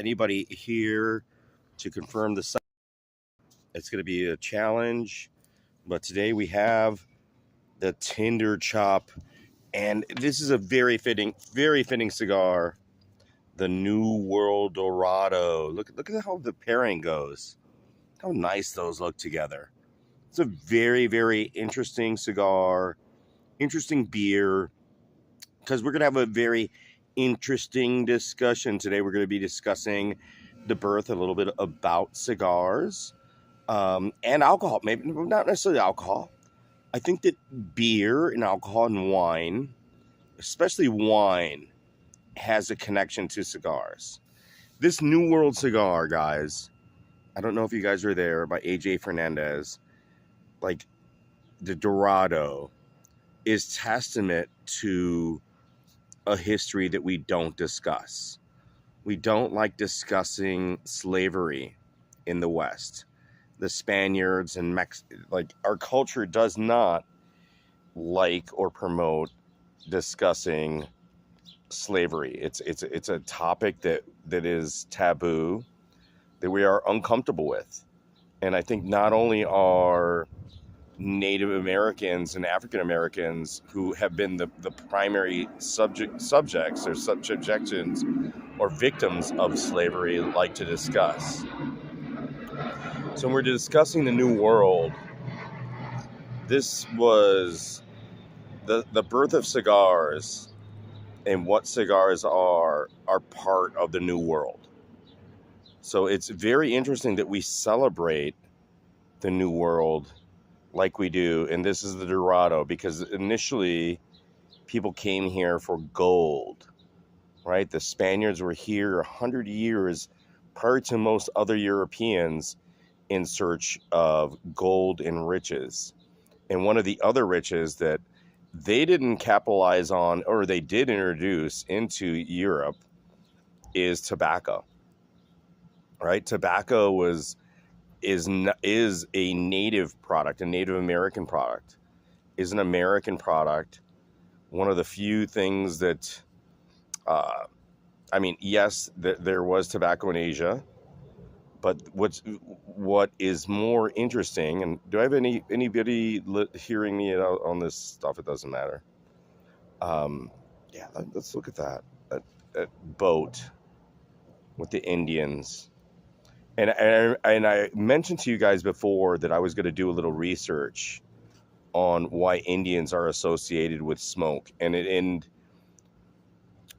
anybody here to confirm the site. It's going to be a challenge, but today we have the Tinder Chop, and this is a very fitting cigar. The New World Dorado. Look at how the pairing goes. How nice those look together. It's a very, very interesting cigar, interesting beer, because we're going to have a very interesting discussion today. We're going to be discussing the birth, a little bit about cigars, and alcohol. Maybe not necessarily alcohol. I think that beer and alcohol and wine, especially wine, has a connection to cigars. This New World cigar, guys, I don't know if you guys are there, by AJ Fernandez, like the Dorado, is testament to a history that we don't discuss. We don't like discussing slavery in the West. The Spaniards and like our culture does not like or promote discussing slavery. It's a topic that is taboo, that we are uncomfortable with. And I think not only are Native Americans and African Americans, who have been the primary subjects or subjections or victims of slavery, like to discuss. So when we're discussing the New World, this was the birth of cigars, and what cigars are part of the New World. So it's very interesting that we celebrate the New World like we do, and this is the Dorado, because initially people came here for gold, right? The Spaniards were here 100 years prior to most other Europeans in search of gold and riches. And one of the other riches that they didn't capitalize on, or they did introduce into Europe, is tobacco, right? Tobacco is a native product, a Native American product, is an American product. One of the few things that, yes, there was tobacco in Asia, but what is more interesting, and do I have anybody hearing me on this stuff? It doesn't matter. Let's look at that boat with the Indians. And I mentioned to you guys before that I was going to do a little research on why Indians are associated with smoke. And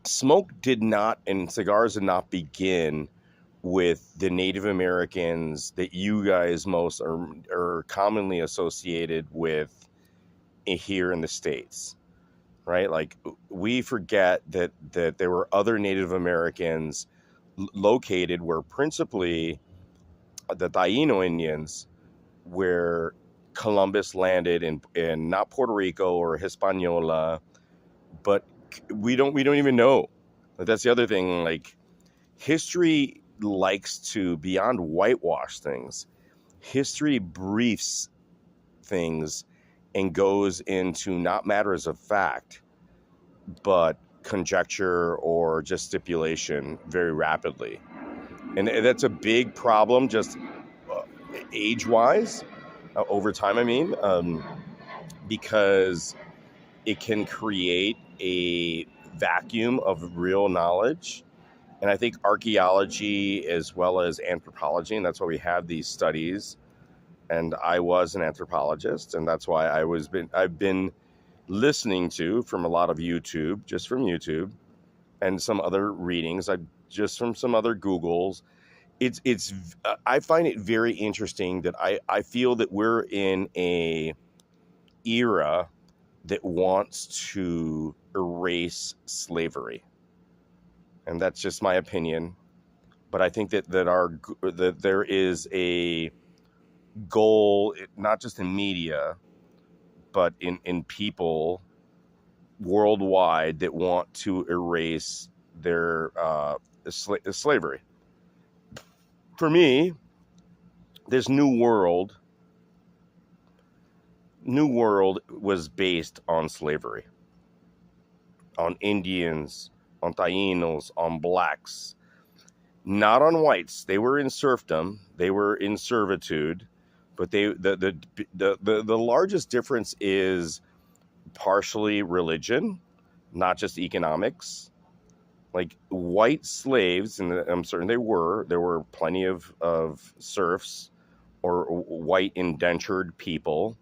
smoke did not, and cigars did not begin with the Native Americans that you guys most are commonly associated with here in the States, right? Like, we forget that there were other Native Americans located where principally the Taino Indians, where Columbus landed in not Puerto Rico or Hispaniola, but we don't even know. That's the other thing. Like, history likes to, beyond whitewash things, history briefs things and goes into not matters of fact, but conjecture or just stipulation very rapidly. And that's a big problem, just age-wise, over time, because it can create a vacuum of real knowledge. And I think archaeology as well as anthropology, and that's why we have these studies. And I was an anthropologist, and that's why I've been listening to from a lot of YouTube, just from YouTube, and some other readings, just from some other Googles. I find it very interesting that I feel that we're in a era that wants to erase slavery. And that's just my opinion. But I think that there is a goal, not just in media, but in people worldwide, that want to erase their slavery. For me, this New World was based on slavery, on Indians, on Tainos, on blacks. not on whites. They were in serfdom. They were in servitude, but the largest difference is partially religion, not just economics. Like white slaves, and I'm certain there were plenty of serfs or white indentured people,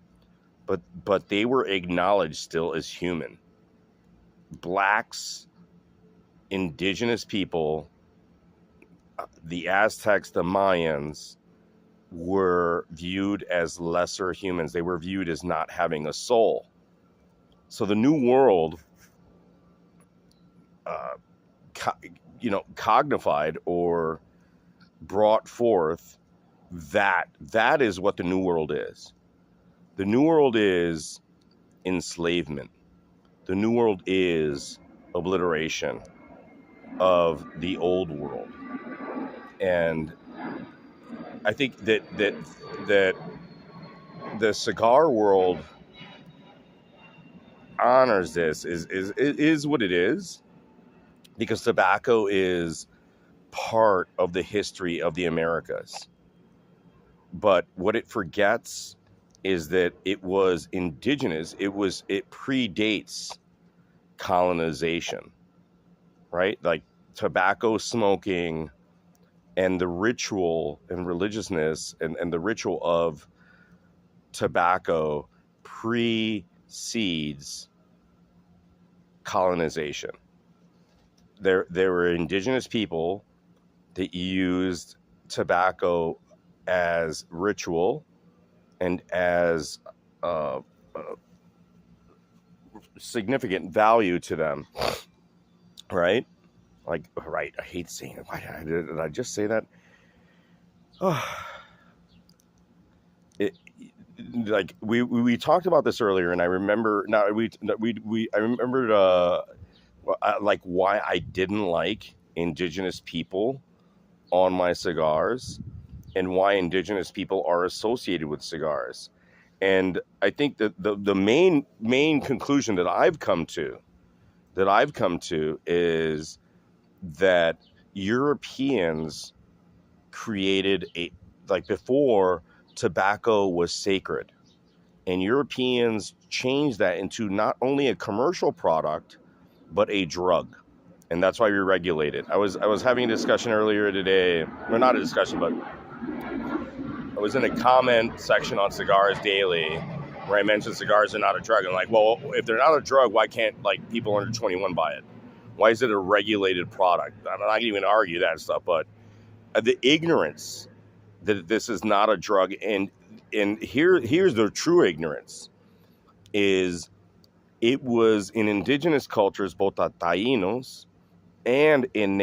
but they were acknowledged still as human. Blacks, indigenous people, the Aztecs, the Mayans were viewed as lesser humans. They were viewed as not having a soul. So the New World, uh, cognified or brought forth that is what the New World is. The New World is enslavement. The New World is obliteration of the old world. And I think that the cigar world honors this is what it is, because tobacco is part of the history of the Americas. But what it forgets is that it was indigenous. It predates colonization, right? Like tobacco smoking and the ritual and religiousness and the ritual of tobacco precedes colonization. There were indigenous people that used tobacco as ritual and as significant value to them, right? Like, right, I hate saying it. Why did I just say that? Oh, like we talked about this earlier, and I remember now I remembered like why I didn't like indigenous people on my cigars and why indigenous people are associated with cigars. And I think that the main conclusion that I've come to is that Europeans created like before, tobacco was sacred, and Europeans changed that into not only a commercial product but a drug, and that's why we regulate it. I was having a discussion earlier today, or not a discussion, but I was in a comment section on Cigars Daily where I mentioned cigars are not a drug. I'm like, well, if they're not a drug, why can't like people under 21 buy it? Why is it a regulated product? I'm not going to even argue that stuff, but the ignorance that this is not a drug, and here's the true ignorance, is it was in indigenous cultures, both the Tainos and in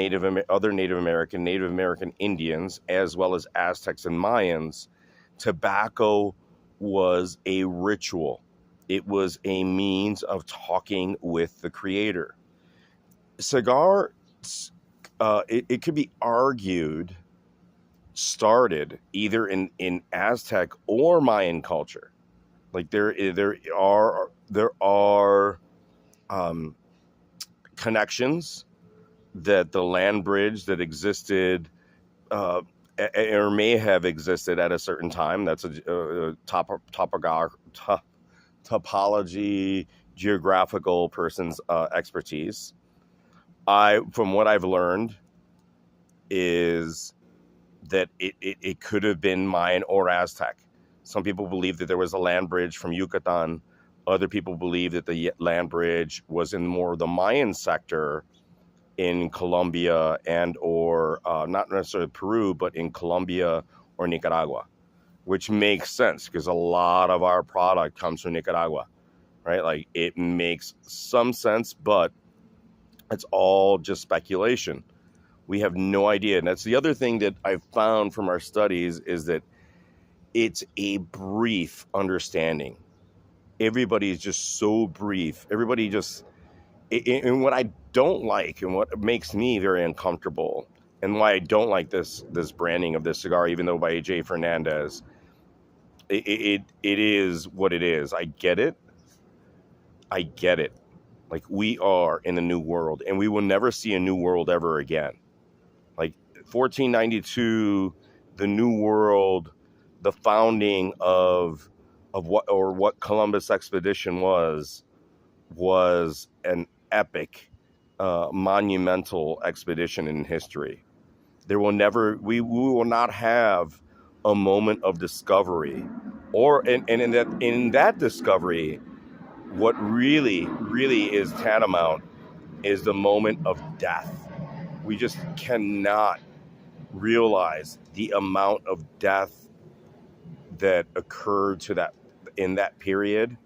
other Native American Indians, as well as Aztecs and Mayans, tobacco was a ritual. It was a means of talking with the creator. Cigar, it could be argued, started either in Aztec or Mayan culture. Like there are connections that the land bridge that existed or may have existed at a certain time. That's a topology, geographical person's expertise. From what I've learned, is that it could have been Mayan or Aztec. Some people believe that there was a land bridge from Yucatan. Other people believe that the land bridge was in more of the Mayan sector in Colombia and or not necessarily Peru, but in Colombia or Nicaragua, which makes sense because a lot of our product comes from Nicaragua, right? Like it makes some sense, but it's all just speculation. We have no idea. And that's the other thing that I've found from our studies, is that it's a brief understanding. Everybody is just so brief. Everybody just, and what I don't like and what makes me very uncomfortable and why I don't like this branding of this cigar, even though by AJ Fernandez, it is what it is. I get it. Like we are in a new world, and we will never see a new world ever again. Like 1492, the New World, the founding of what Columbus expedition was an epic, monumental expedition in history. There will never we will not have a moment of discovery, or and in that discovery, what really is tantamount is the moment of death. We just cannot realize the amount of death that occurred to that in that period,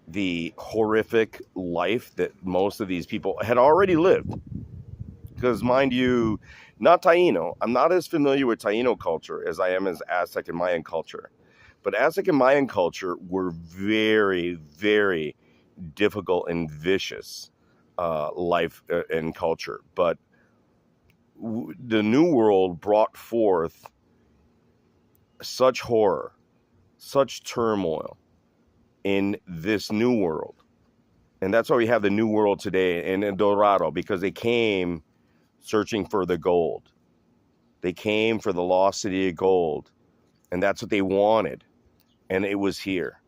the horrific life that most of these people had already lived. Because mind you, not Taino, I'm not as familiar with Taino culture as I am as Aztec and Mayan culture. But Aztec and Mayan culture were very, very difficult and vicious life and culture. But the New World brought forth such horror, such turmoil in this New World. And that's why we have the New World today in Dorado, because they came searching for the gold. They came for the lost city of gold. And that's what they wanted. And it was here.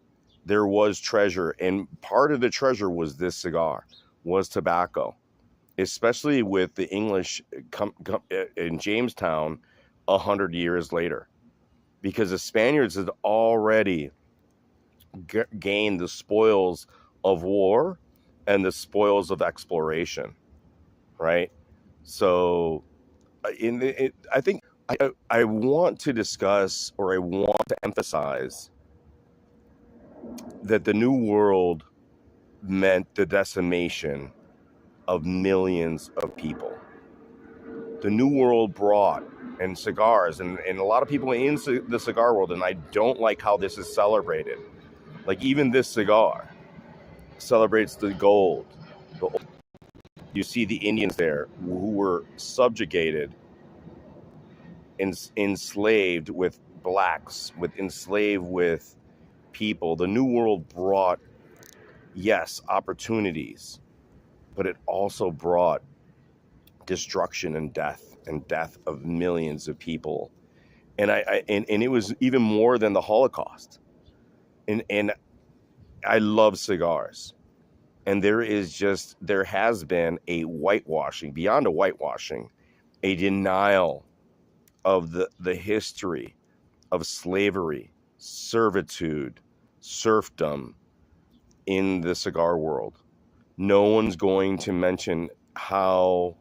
There was treasure. And part of the treasure was this cigar, was tobacco. Especially with the English in Jamestown 100 years later. Because the Spaniards had already gained the spoils of war and the spoils of exploration, right? So I think I want to discuss, or I want to emphasize, that the New World meant the decimation of millions of people. The New World brought, and cigars, and a lot of people in the cigar world, and I don't like how this is celebrated. Like even this cigar celebrates the gold. You see the Indians there who were subjugated, enslaved with blacks, enslaved with people. The New World brought, yes, opportunities, but it also brought destruction and death of millions of people. And and it was even more than the Holocaust. And I love cigars. And there has been a whitewashing, beyond a whitewashing, a denial of the history of slavery, servitude, serfdom in the cigar world. No one's going to mention how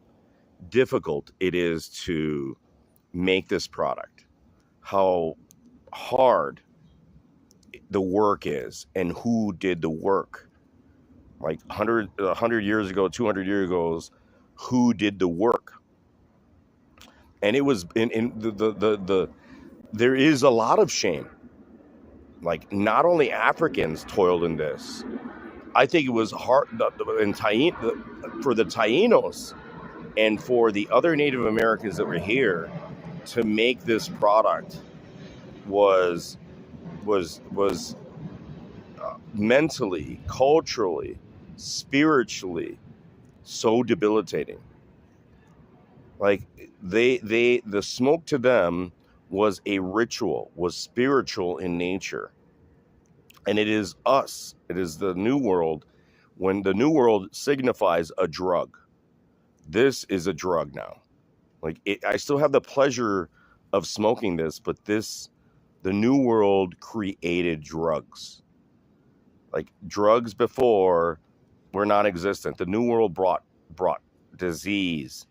difficult it is to make this product, how hard the work is, and who did the work. Like 100 years ago, 200 years ago, who did the work? And it was in there is a lot of shame. Like not only Africans toiled in this. I think it was hard for the Tainos and for the other Native Americans that were here to make this product was mentally, culturally, spiritually so debilitating. Like the smoke to them was a ritual, was spiritual in nature. And it is us, it is the New World. When the New World signifies a drug, this is a drug now. Like I still have the pleasure of smoking this, but the New World created drugs. Like drugs before were non-existent. The New World brought disease.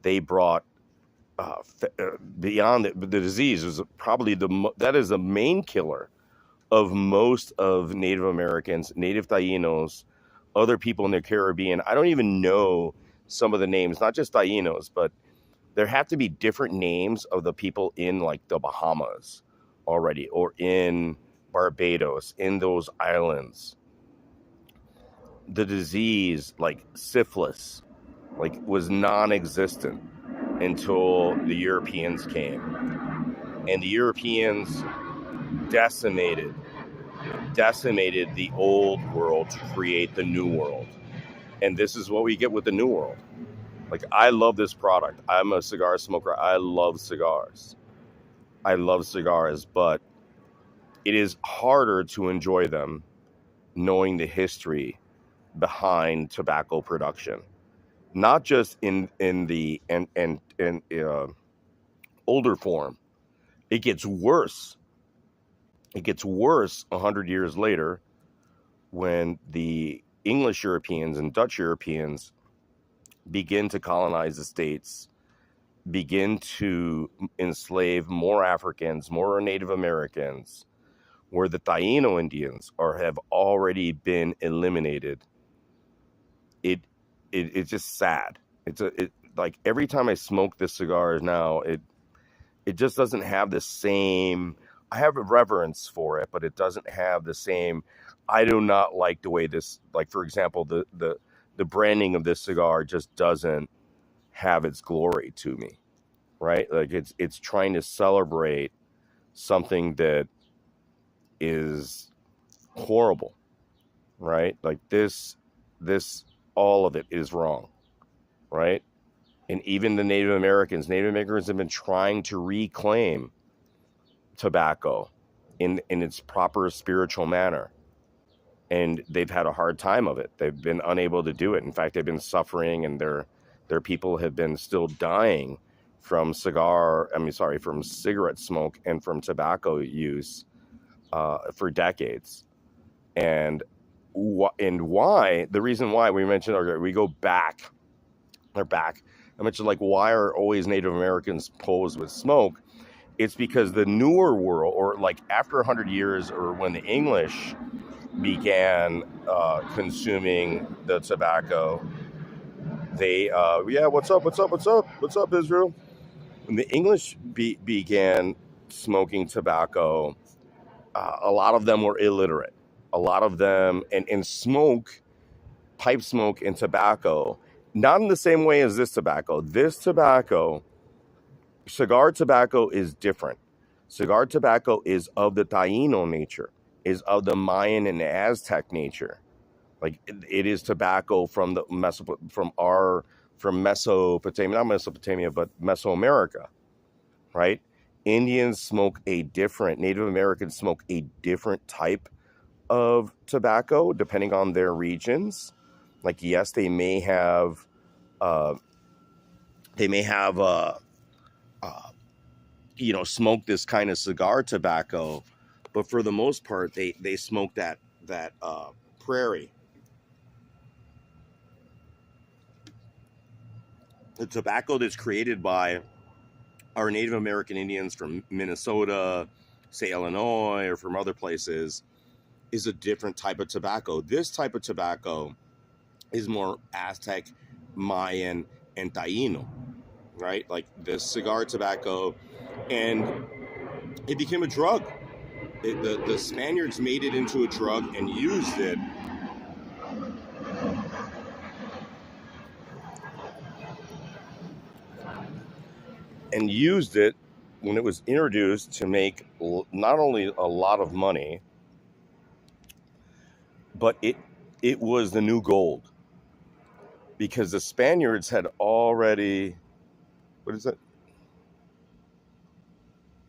They brought beyond the disease was probably that is the main killer of most of Native Americans, Native Tainos, other people in the Caribbean. I don't even know some of the names, not just Tainos, but there have to be different names of the people in like the Bahamas already, or in Barbados, in those islands. The disease, like syphilis, like was non-existent until the Europeans came. And the Europeans decimated the old world to create the new world. And this is what we get with the New World. Like, I love this product. I'm a cigar smoker. I love cigars. But it is harder to enjoy them knowing the history behind tobacco production, not just in the older form. It gets worse. It gets worse 100 years later when the English Europeans and Dutch Europeans begin to colonize the States, begin to enslave more Africans, more Native Americans, where the Taino Indians have already been eliminated. It's just sad. Like every time I smoke this cigar now, it just doesn't have the same. I have a reverence for it, but it doesn't have the same. I do not like the way this, like for example, the branding of this cigar just doesn't have its glory to me, right? Like it's trying to celebrate something that is horrible, right? Like this all of it is wrong, right? And even the Native Americans have been trying to reclaim tobacco in its proper spiritual manner. And they've had a hard time of it. They've been unable to do it. In fact, they've been suffering, and their people have been still dying from from cigarette smoke and from tobacco use for decades. And why? The reason why we mentioned, we go back. They're back. I mentioned, like, why are always Native Americans posed with smoke? It's because the newer world, or like after 100 years, or when the English began consuming the tobacco, they what's up, Israel? When the English began smoking tobacco, a lot of them were illiterate. A lot of them, and smoke, pipe smoke and tobacco, not in the same way as this tobacco. Cigar tobacco is different. Cigar tobacco is of the Taino nature, is of the Mayan and Aztec nature. Like it is tobacco from from Mesopotamia, not Mesopotamia, but Mesoamerica, right? Native Americans smoke a different type of tobacco depending on their regions. Like, yes, they may have smoke this kind of cigar tobacco, but for the most part, they smoke that prairie. The tobacco that's created by our Native American Indians from Minnesota, say Illinois, or from other places, is a different type of tobacco. This type of tobacco is more Aztec, Mayan, and Taino, right? Like this cigar tobacco, and it became a drug. The Spaniards made it into a drug and used it. And used it when it was introduced to make not only a lot of money, but it was the new gold, because the Spaniards had already, what is it?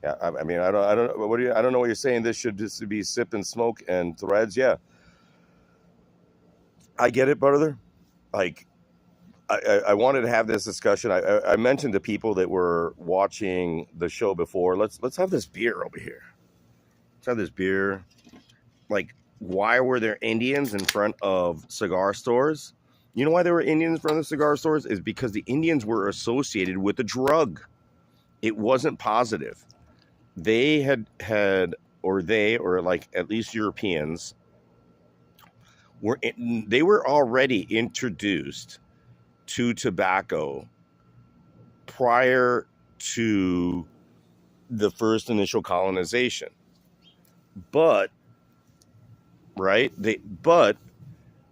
Yeah, I mean, I don't know what you're saying. This should just be sip and smoke and threads. Yeah, I get it, brother. Like, I wanted to have this discussion. I mentioned to people that were watching the show before, let's have this beer over here. Let's have this beer. Like, why were there Indians in front of cigar stores? You know why there were Indians in front of cigar stores? Is because the Indians were associated with the drug. It wasn't positive. They or like at least Europeans they were already introduced to tobacco prior to the first initial colonization. But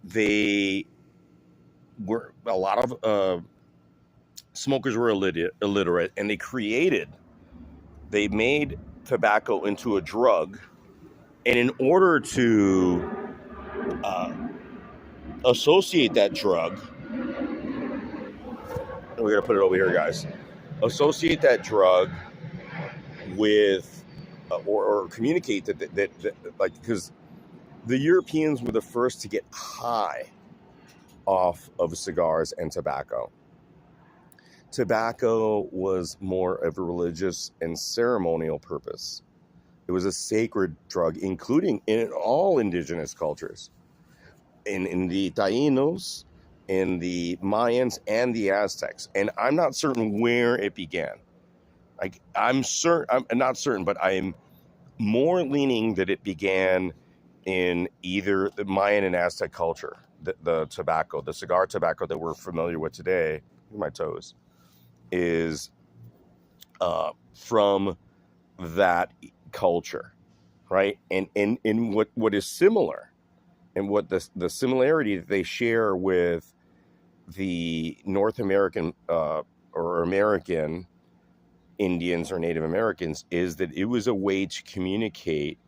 they were, a lot of smokers were illiterate, and they made tobacco into a drug, and in order to associate that drug we're going to put it over here, guys. Associate that drug with, or communicate that like, because the Europeans were the first to get high off of cigars and tobacco. Tobacco was more of a religious and ceremonial purpose. It was a sacred drug, including in all indigenous cultures, in the Taínos, in the Mayans, and the Aztecs. And I'm not certain where it began. Like I'm not certain, but I'm more leaning that it began in either the Mayan and Aztec culture, the tobacco, the cigar tobacco that we're familiar with today. My toes is from that culture, right? And what is similar, and what the similarity that they share with the North American or American Indians or Native Americans is that it was a way to communicate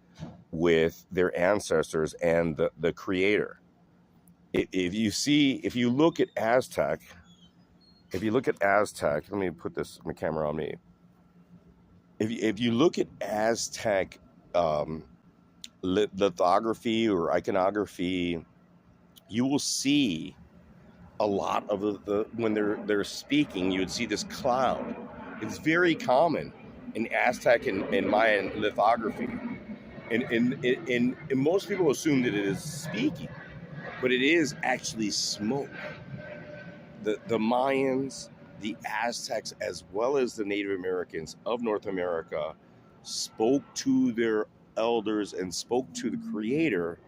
with their ancestors and the creator. If you look at Aztec, let me put my camera on me. If you look at Aztec lithography or iconography, you will see a lot of the when they're speaking, you would see this cloud. It's very common in Aztec and Mayan lithography, and most people assume that it is speaking, but it is actually smoke. The Mayans, the Aztecs, as well as the Native Americans of North America, spoke to their elders and spoke to the Creator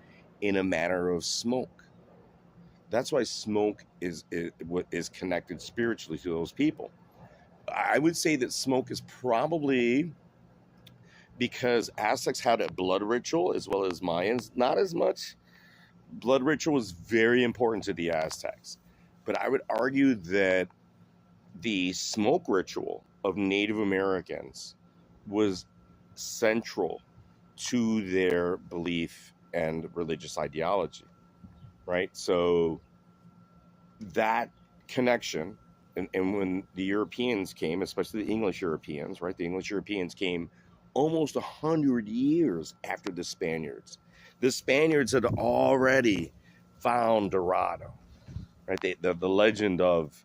in a manner of smoke. That's why smoke is connected spiritually to those people. I would say that smoke is probably because Aztecs had a blood ritual as well as Mayans. Not as much. Blood ritual was very important to the Aztecs. But I would argue that the smoke ritual of Native Americans was central to their belief and religious ideology, right? So that connection, and when the Europeans came, especially the English Europeans, right? The English Europeans came almost 100 years after the Spaniards. The Spaniards had already found Dorado, right? The legend of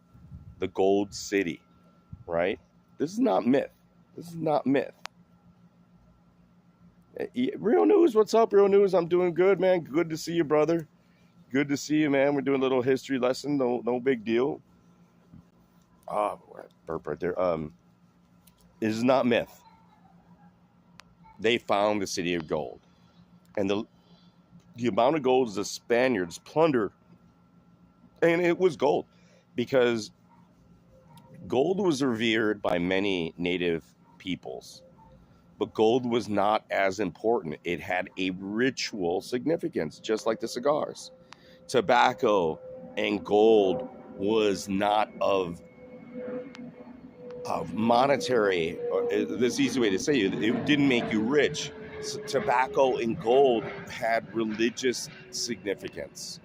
the Gold City, right? This is not myth. Real News, what's up, Real News? I'm doing good, man. Good to see you, brother. Good to see you, man. We're doing a little history lesson. No big deal. Burp right there. This is not myth. They found the city of gold, and the amount of gold the Spaniards plundered, and it was gold, because gold was revered by many native peoples, but gold was not as important. It had a ritual significance, just like the cigars. Tobacco and gold was not of monetary, or this easy way to say it didn't make you rich. So tobacco and gold had religious significance.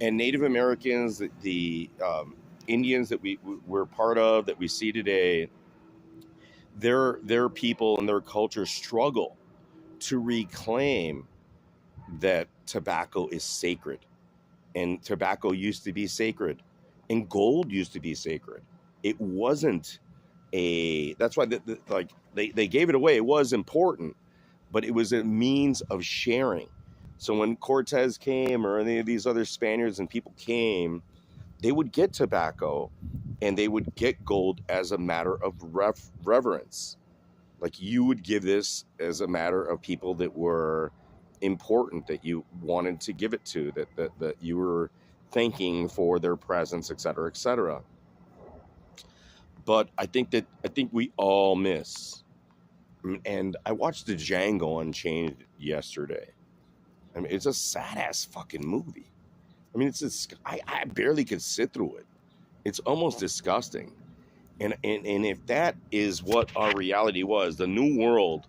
And Native Americans, the Indians that we're part of, that we see today, their people and their culture struggle to reclaim that tobacco is sacred. And tobacco used to be sacred, and gold used to be sacred. It wasn't that's why they gave it away. It was important, but it was a means of sharing. So when Cortez came, or any of these other Spaniards and people came, they would get tobacco and they would get gold as a matter of reverence. Like, you would give this as a matter of people that were important, that you wanted to give it to, that you were thanking for their presence, et cetera, et cetera. But I think we all miss. And I watched the Django Unchained yesterday. I mean, it's a sad ass fucking movie. I mean, I barely could sit through it. It's almost disgusting. And if that is what our reality was, the new world,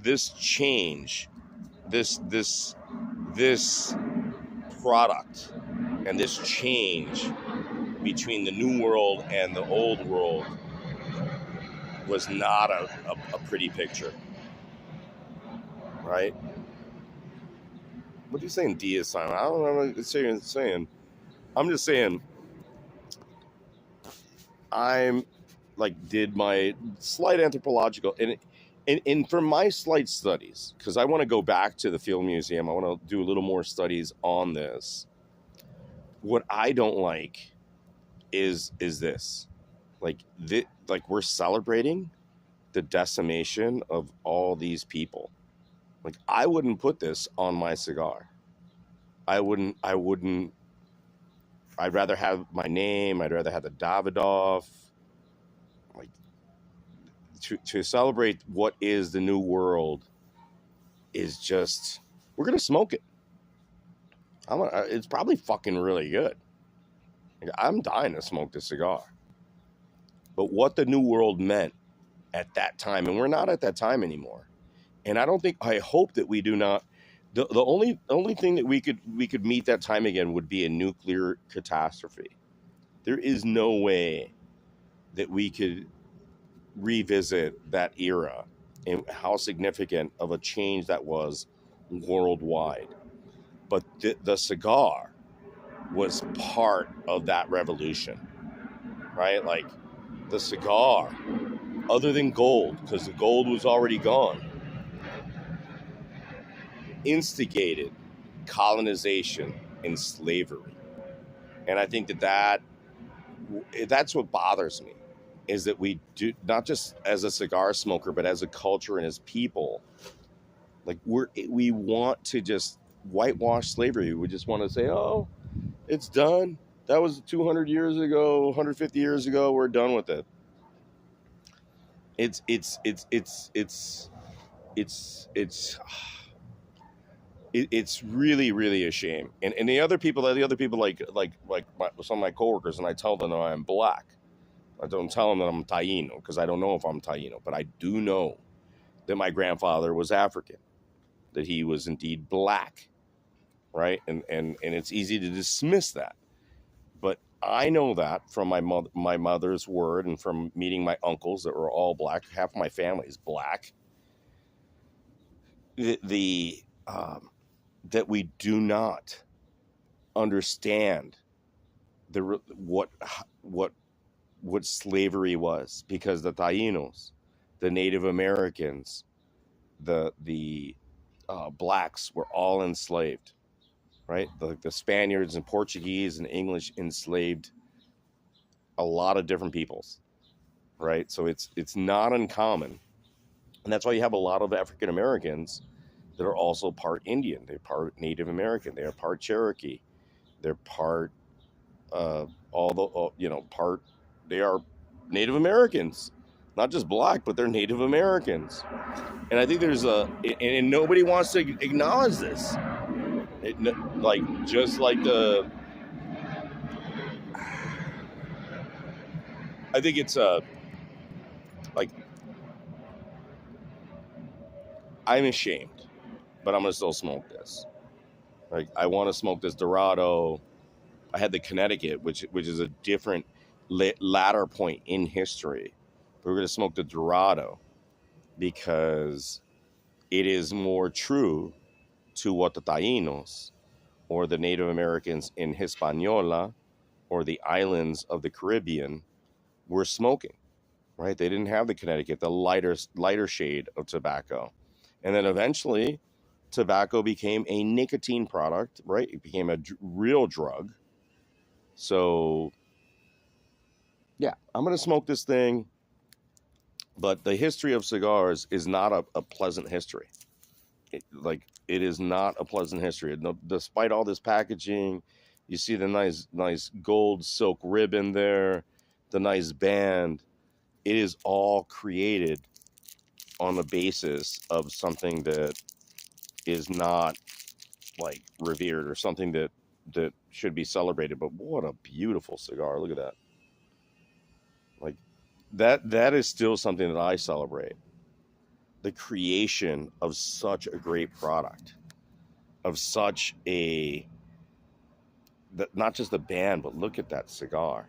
this change, this product, and this change between the new world and the old world was not a pretty picture, right? What are you saying, D is silent? I don't know what you're saying. I'm just saying, I'm like did my slight anthropological and from my slight studies, because I want to go back to the Field Museum. I want to do a little more studies on this. What I don't like is this, like we're celebrating the decimation of all these people. Like I wouldn't put this on my cigar. I wouldn't. I'd rather have my name. I'd rather have the Davidoff. Like to celebrate what is the new world is just, we're gonna smoke it. It's probably fucking really good. Like, I'm dying to smoke this cigar. But what the new world meant at that time, and we're not at that time anymore. And I hope that we do not. The only thing that we could meet that time again would be a nuclear catastrophe. There is no way that we could revisit that era and how significant of a change that was worldwide. But the cigar was part of that revolution, right? Like the cigar, other than gold, because the gold was already gone, instigated colonization and slavery. And I think that's what bothers me, is that we do, not just as a cigar smoker, but as a culture and as people, like we want to just whitewash slavery. We just want to say, oh, it's done. That was 200 years ago, 150 years ago. We're done with it. It's really, really a shame. And the other people like some of my coworkers, and I tell them that I'm black. I don't tell them that I'm Taino, because I don't know if I'm Taino, but I do know that my grandfather was African, that he was indeed black, right? And it's easy to dismiss that. But I know that from my mother's word, and from meeting my uncles that were all black. Half of my family is black. That we do not understand what slavery was, because the Tainos, the Native Americans, the blacks were all enslaved, right? The Spaniards and Portuguese and English enslaved a lot of different peoples, right? So it's not uncommon, and that's why you have a lot of African Americans that are also part Indian, they're part Native American, they are part Cherokee, they're part part, they are Native Americans, not just black, but they're Native Americans. And I think and nobody wants to acknowledge this. I think it's like, I'm ashamed, but I'm gonna still smoke this. Like, I want to smoke this Dorado. I had the Connecticut, which is a different latter point in history. But we're gonna smoke the Dorado because it is more true to what the Tainos or the Native Americans in Hispaniola or the islands of the Caribbean were smoking, right? They didn't have the Connecticut, the lighter shade of tobacco. And then eventually tobacco became a nicotine product, right? It became a real drug. So yeah, I'm going to smoke this thing. But the history of cigars is not a pleasant history. It is not a pleasant history. Despite all this packaging, you see the nice gold silk ribbon there, the nice band. It is all created on the basis of something that is not like revered, or something that should be celebrated. But what a beautiful cigar. Look at that. Like that is still something that I celebrate. The creation of such a great product, of such not just the band, but look at that cigar.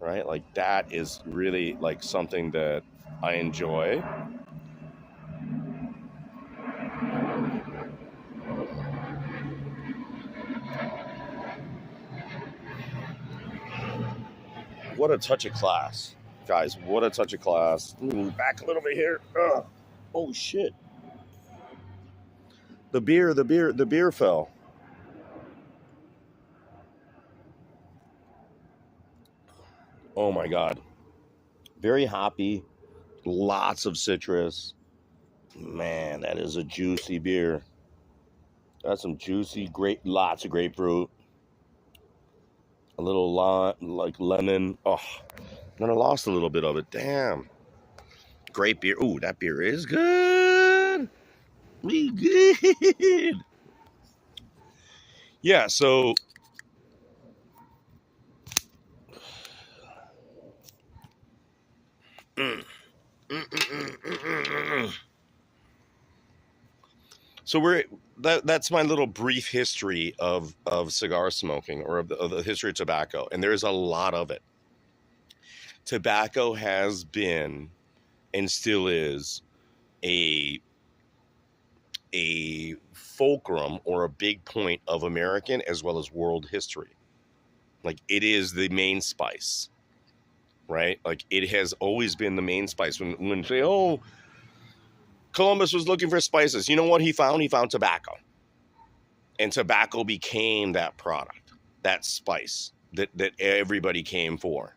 right? Like that is really like something that I enjoy. What a touch of class, guys! What a touch of class. Ooh, back a little bit here. Ugh. Oh shit! The beer fell. Oh my god! Very hoppy, lots of citrus. Man, that is a juicy beer. That's some juicy, great, lots of grapefruit, a little like lemon. Oh, and I lost a little bit of it. Damn, great beer. Ooh, that beer is good. We good. Yeah. So mm, mm. So that's my little brief history of cigar smoking, or of the history of tobacco, and there's a lot of it. Tobacco has been and still is a fulcrum, or a big point of American as well as world history. Like it is the main spice, right? Like it has always been the main spice. When say, oh, Columbus was looking for spices, you know what he found? He found tobacco, and tobacco became that product, that spice that everybody came for.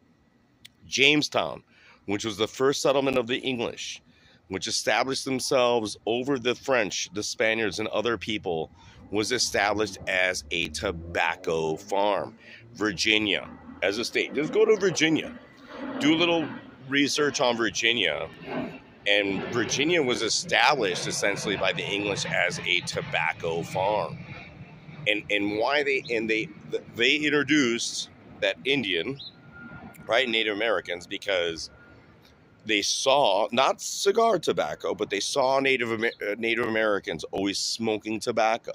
Jamestown, which was the first settlement of the English, which established themselves over the French, the Spaniards, and other people, was established as a tobacco farm. Virginia, as a state, just go to Virginia, do a little research on Virginia, and Virginia was established essentially by the English as a tobacco farm. And why they introduced that Indian, right, Native Americans, because they saw not cigar tobacco, but they saw Native Americans always smoking tobacco.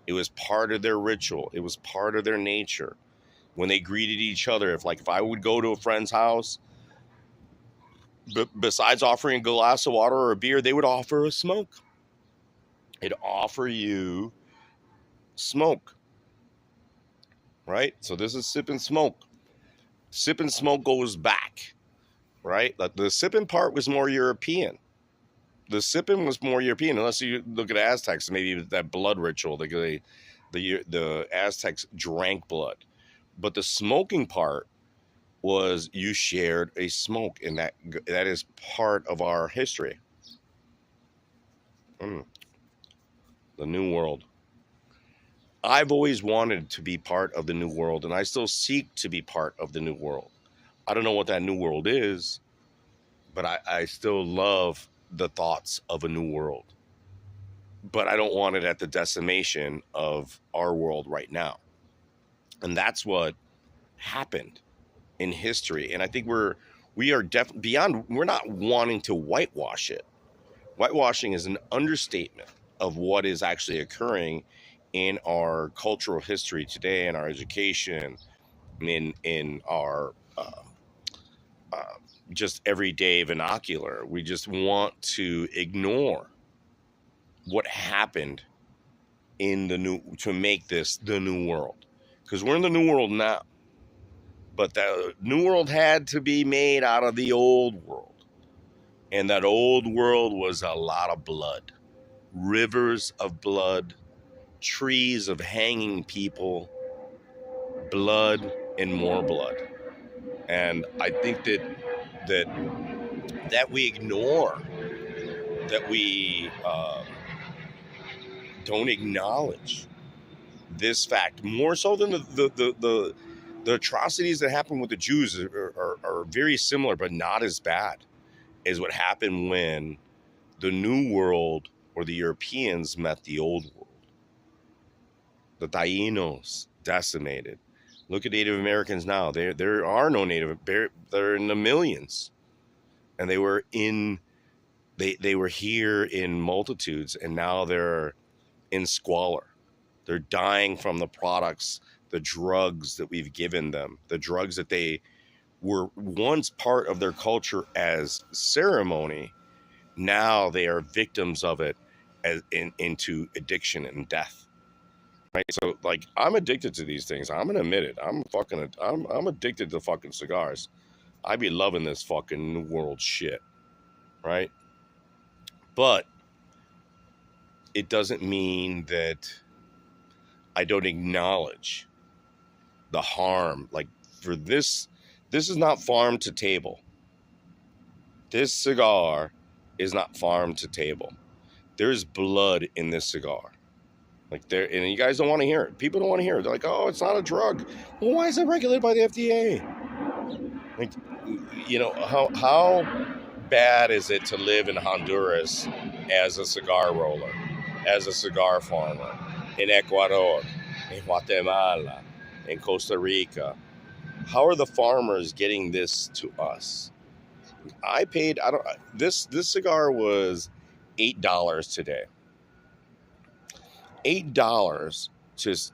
It was part of their ritual. It was part of their nature. When they greeted each other, if I would go to a friend's house, besides offering a glass of water or a beer, they would offer a smoke. It'd offer you smoke, right? So this is sip and smoke. Sip and smoke goes back, right? The sipping part was more European. The sipping was more European, unless you look at Aztecs, maybe that blood ritual. The Aztecs drank blood, but the smoking part was you shared a smoke, and that is part of our history. Mm, the New World. I've always wanted to be part of the New World, and I still seek to be part of the New World. I don't know what that New World is, but I still love the thoughts of a new world. But I don't want it at the decimation of our world right now. And that's what happened in history. And I think we are definitely beyond, we're not wanting to whitewash it. Whitewashing is an understatement of what is actually occurring in our cultural history today, in our education, in our uh, just everyday vernacular. We just want to ignore what happened to make this the new world, because we're in the new world now, but the new world had to be made out of the old world, and that old world was a lot of blood, rivers of blood, trees of hanging people, blood and more blood. And I think that we ignore, that we don't acknowledge this fact, more so than the atrocities that happened with the Jews are very similar, but not as bad as what happened when the New World or the Europeans met the Old World. The Taínos decimated. Look at Native Americans now. There are no Native. They're in the millions, and they were here in multitudes, and now they're in squalor. They're dying from the products, the drugs that we've given them, the drugs that they were once part of their culture as ceremony. Now they are victims of it into addiction and death. Right. So like I'm addicted to these things. I'm gonna admit it. I'm addicted to fucking cigars. I be loving this fucking New World shit. Right. But it doesn't mean that I don't acknowledge the harm. Like for this is not farm to table. This cigar is not farm to table. There's blood in this cigar. Like there, and you guys don't want to hear it. People don't want to hear it. They're like, oh, it's not a drug. Well, why is it regulated by the FDA? Like, you know, how bad is it to live in Honduras as a cigar roller, as a cigar farmer, in Ecuador, in Guatemala, in Costa Rica? How are the farmers getting this to us? I paid, this cigar was $8 today. $8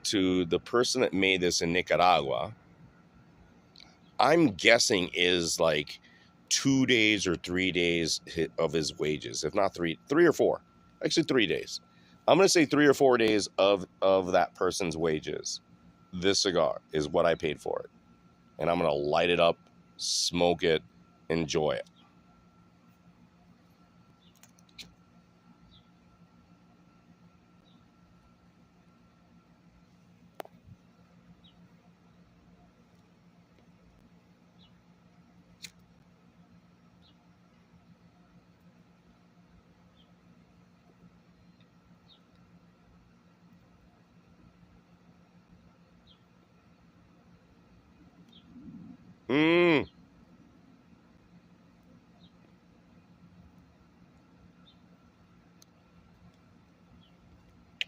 to the person that made this in Nicaragua, I'm guessing is like 2 days or 3 days of his wages, if not three or four, actually 3 days. I'm going to say 3 or 4 days of that person's wages. This cigar is what I paid for it. And I'm going to light it up, smoke it, enjoy it.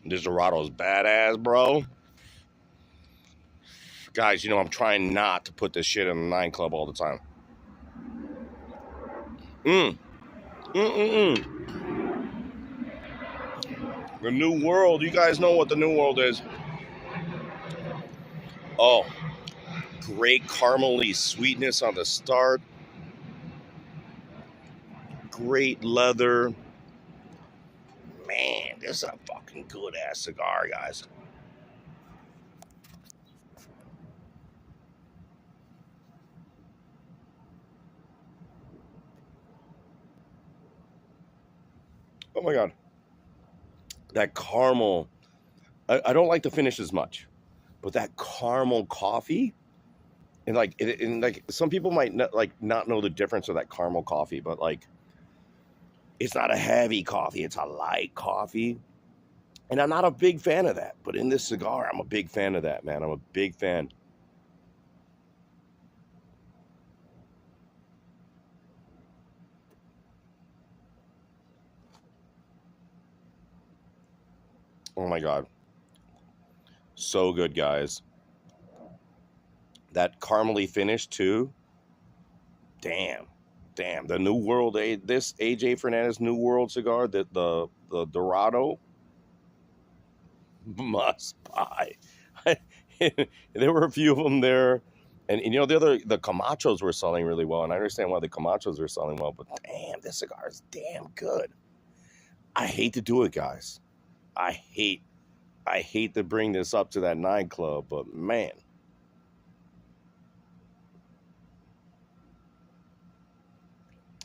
This Dorado's badass, bro. Guys, you know I'm trying not to put this shit in the 9 Club all the time. The New World. You guys know what the New World is. Oh, great caramely sweetness on the start. Great leather. Man, this is a fucking good ass cigar, guys. Oh my God. That caramel. I don't like the finish as much, but that caramel coffee, and like some people might not know the difference of that caramel coffee, but like it's not a heavy coffee, it's a light coffee. And I'm not a big fan of that, but in this cigar, I'm a big fan of that, man. I'm a big fan. Oh my God. So good, guys. That caramely finish too. Damn. The New World, this AJ Fernandez New World cigar, the Dorado, must buy. There were a few of them there. And you know, the Camachos were selling really well. And I understand why the Camachos were selling well, but damn, this cigar is damn good. I hate to do it, guys. I hate to bring this up to that 9 Club, but man.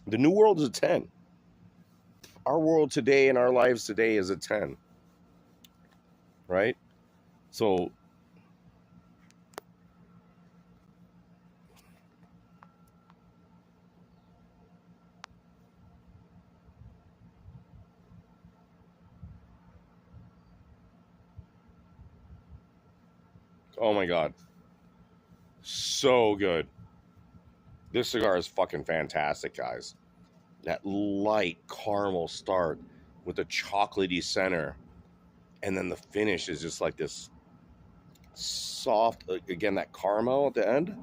The New World is a 10. Our world today and our lives today is a 10. Right? So oh my God. So good. This cigar is fucking fantastic, guys. That light caramel start with a chocolatey center. And then the finish is just like this soft, again, that caramel at the end.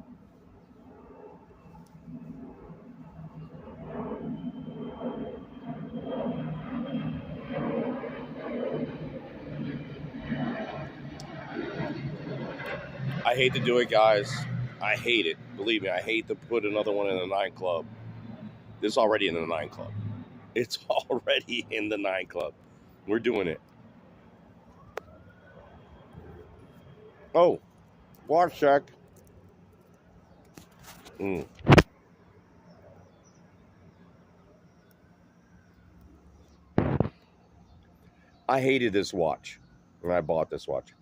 I hate to do it, guys. I I hate it. Believe me, I hate to put another one in the 9 Club. This is already in the 9 Club. It's already in the 9 Club. We're doing it. Oh, watch check. Mm. I hated this watch when I bought this watch.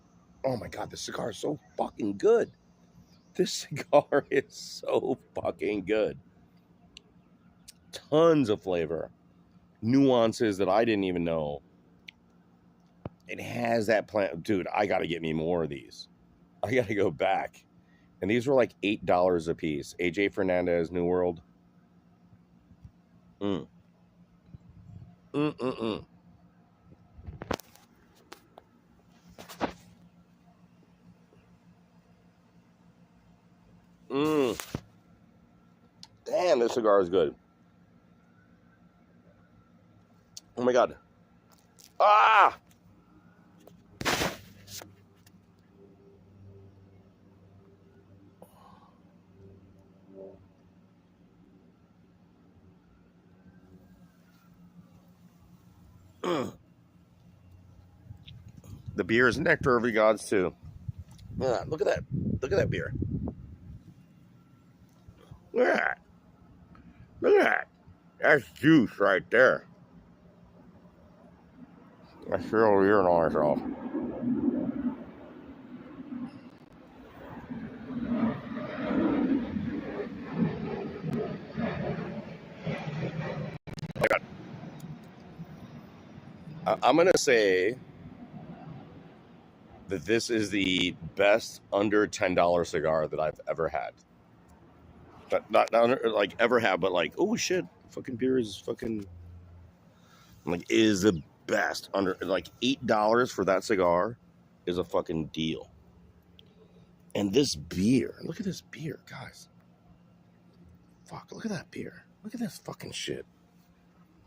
Oh my God, this cigar is so fucking good. This cigar is so fucking good. Tons of flavor. Nuances that I didn't even know. It has that plant. Dude, I got to get me more of these. I got to go back. And these were like $8 a piece. AJ Fernandez, New World. Mm. Mm-mm-mm. Mm. Damn, this cigar is good. Oh my God. Ah! Mm. The beer is nectar of the gods too. Yeah, look at that. Look at that beer. Look at that. Look at that. That's juice right there. I sure over here and all myself. I'm going to say that this is the best under $10 cigar that I've ever had. Not like ever had, but like, oh shit, fucking beer is fucking, like, is the best under, like, $8 for that cigar is a fucking deal. And this beer, look at this beer, guys. Fuck, look at that beer. Look at this fucking shit.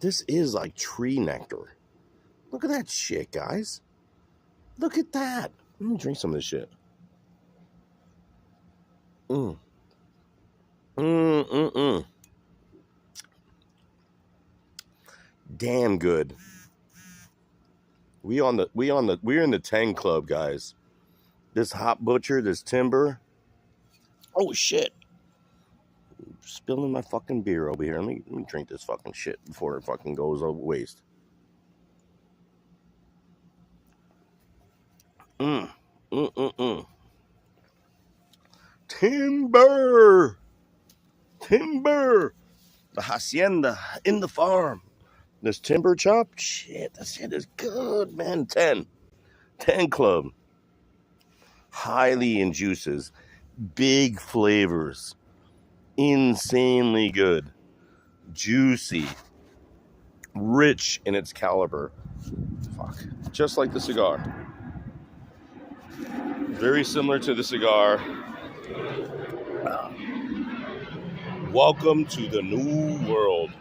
This is like tree nectar. Look at that shit, guys. Look at that. Let me drink some of this shit. Mm. Mm-mm-mm. Damn good. We're in the 10 Club, guys. This Hot Butcher, this Timber. Oh shit. Spilling my fucking beer over here. Let me drink this fucking shit before it fucking goes over waste. Mm. Mm-mm-mm. Timber. The hacienda in the farm. This timber chop, shit, that shit is good, man. 10 Club. Highly in juices. Big flavors. Insanely good. Juicy. Rich in its caliber. Fuck. Just like the cigar. Very similar to the cigar. Welcome to the new world.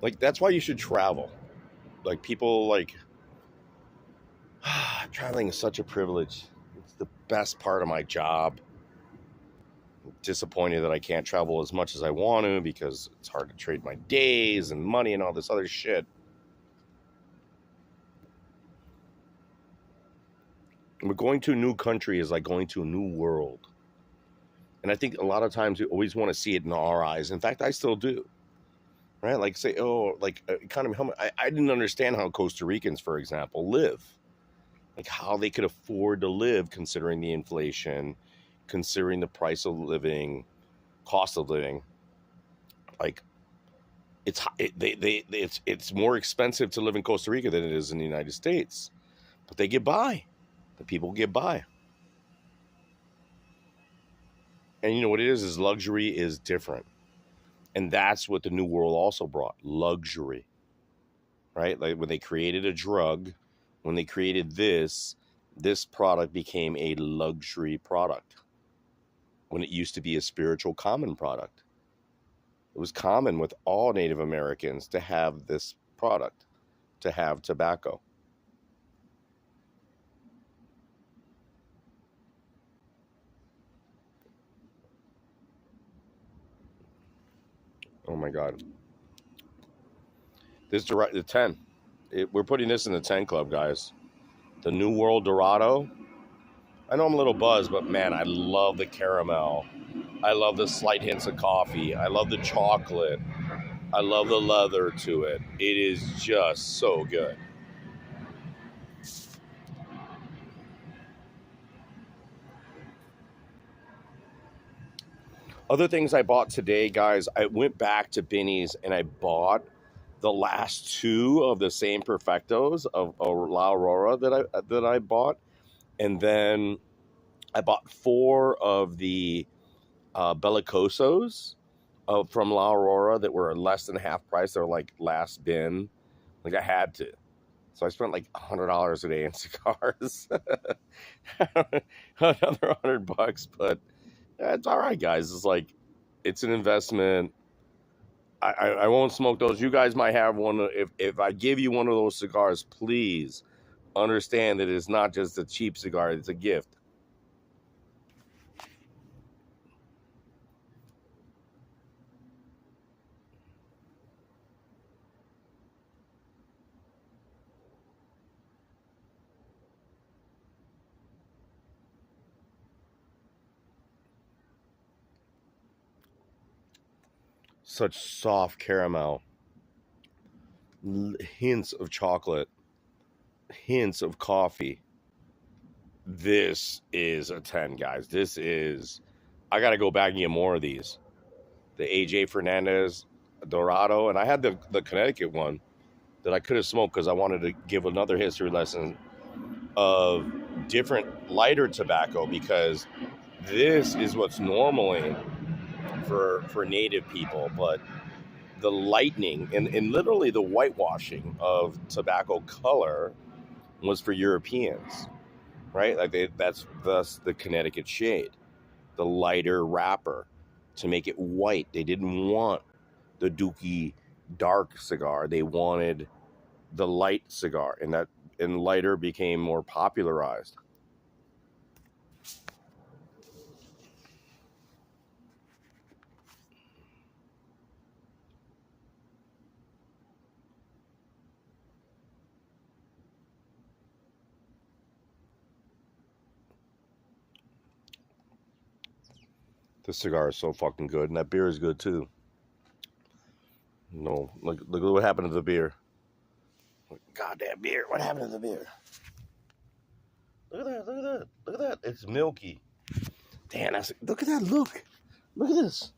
Like, that's why you should travel. Like, people, like, traveling is such a privilege. It's the best part of my job. I'm disappointed that I can't travel as much as I want to because it's hard to trade my days and money and all this other shit. But going to a new country is like going to a new world. And I think a lot of times we always want to see it in our eyes. In fact, I still do. Right? Like, say, oh, like, economy. I didn't understand how Costa Ricans, for example, live. Like, how they could afford to live considering the inflation, considering the price of living, cost of living. Like, it's more expensive to live in Costa Rica than it is in the United States. But they get by. The people get by. And you know what it is luxury is different. And that's what the New World also brought, luxury, right? Like when they created a drug, when they created this product became a luxury product when it used to be a spiritual common product. It was common with all Native Americans to have this product, to have tobacco. Oh my God. This the 10. We're putting this in the 10 club, guys. The New World Dorado. I know I'm a little buzzed, but man, I love the caramel. I love the slight hints of coffee. I love the chocolate. I love the leather to it. It is just so good. Other things I bought today, guys, I went back to Binny's and I bought the last two of the same Perfectos of La Aurora that I bought. And then I bought four of the Bellicosos from La Aurora that were less than half price. They were like last bin. Like I had to. So I spent like $100 a day in cigars. Another $100, but it's all right, guys. It's like, it's an investment. I won't smoke those. You guys might have one. If I give you one of those cigars, please understand that it's not just a cheap cigar. It's a gift. Such soft caramel, hints of chocolate, hints of coffee. This is a 10, guys. I got to go back and get more of these. The AJ Fernandez Dorado, and I had the Connecticut one that I could have smoked because I wanted to give another history lesson of different lighter tobacco, because this is what's normally for native people, but the lightening and literally the whitewashing of tobacco color was for Europeans, right? Like that's thus the Connecticut shade, the lighter wrapper to make it white. They didn't want the dookie dark cigar. They wanted the light cigar, and lighter became more popularized. This cigar is so fucking good, and that beer is good too. No, look what happened to the beer. Goddamn beer! What happened to the beer? Look at that! Look at that! Look at that! It's milky. Damn! Look at that! Look at this!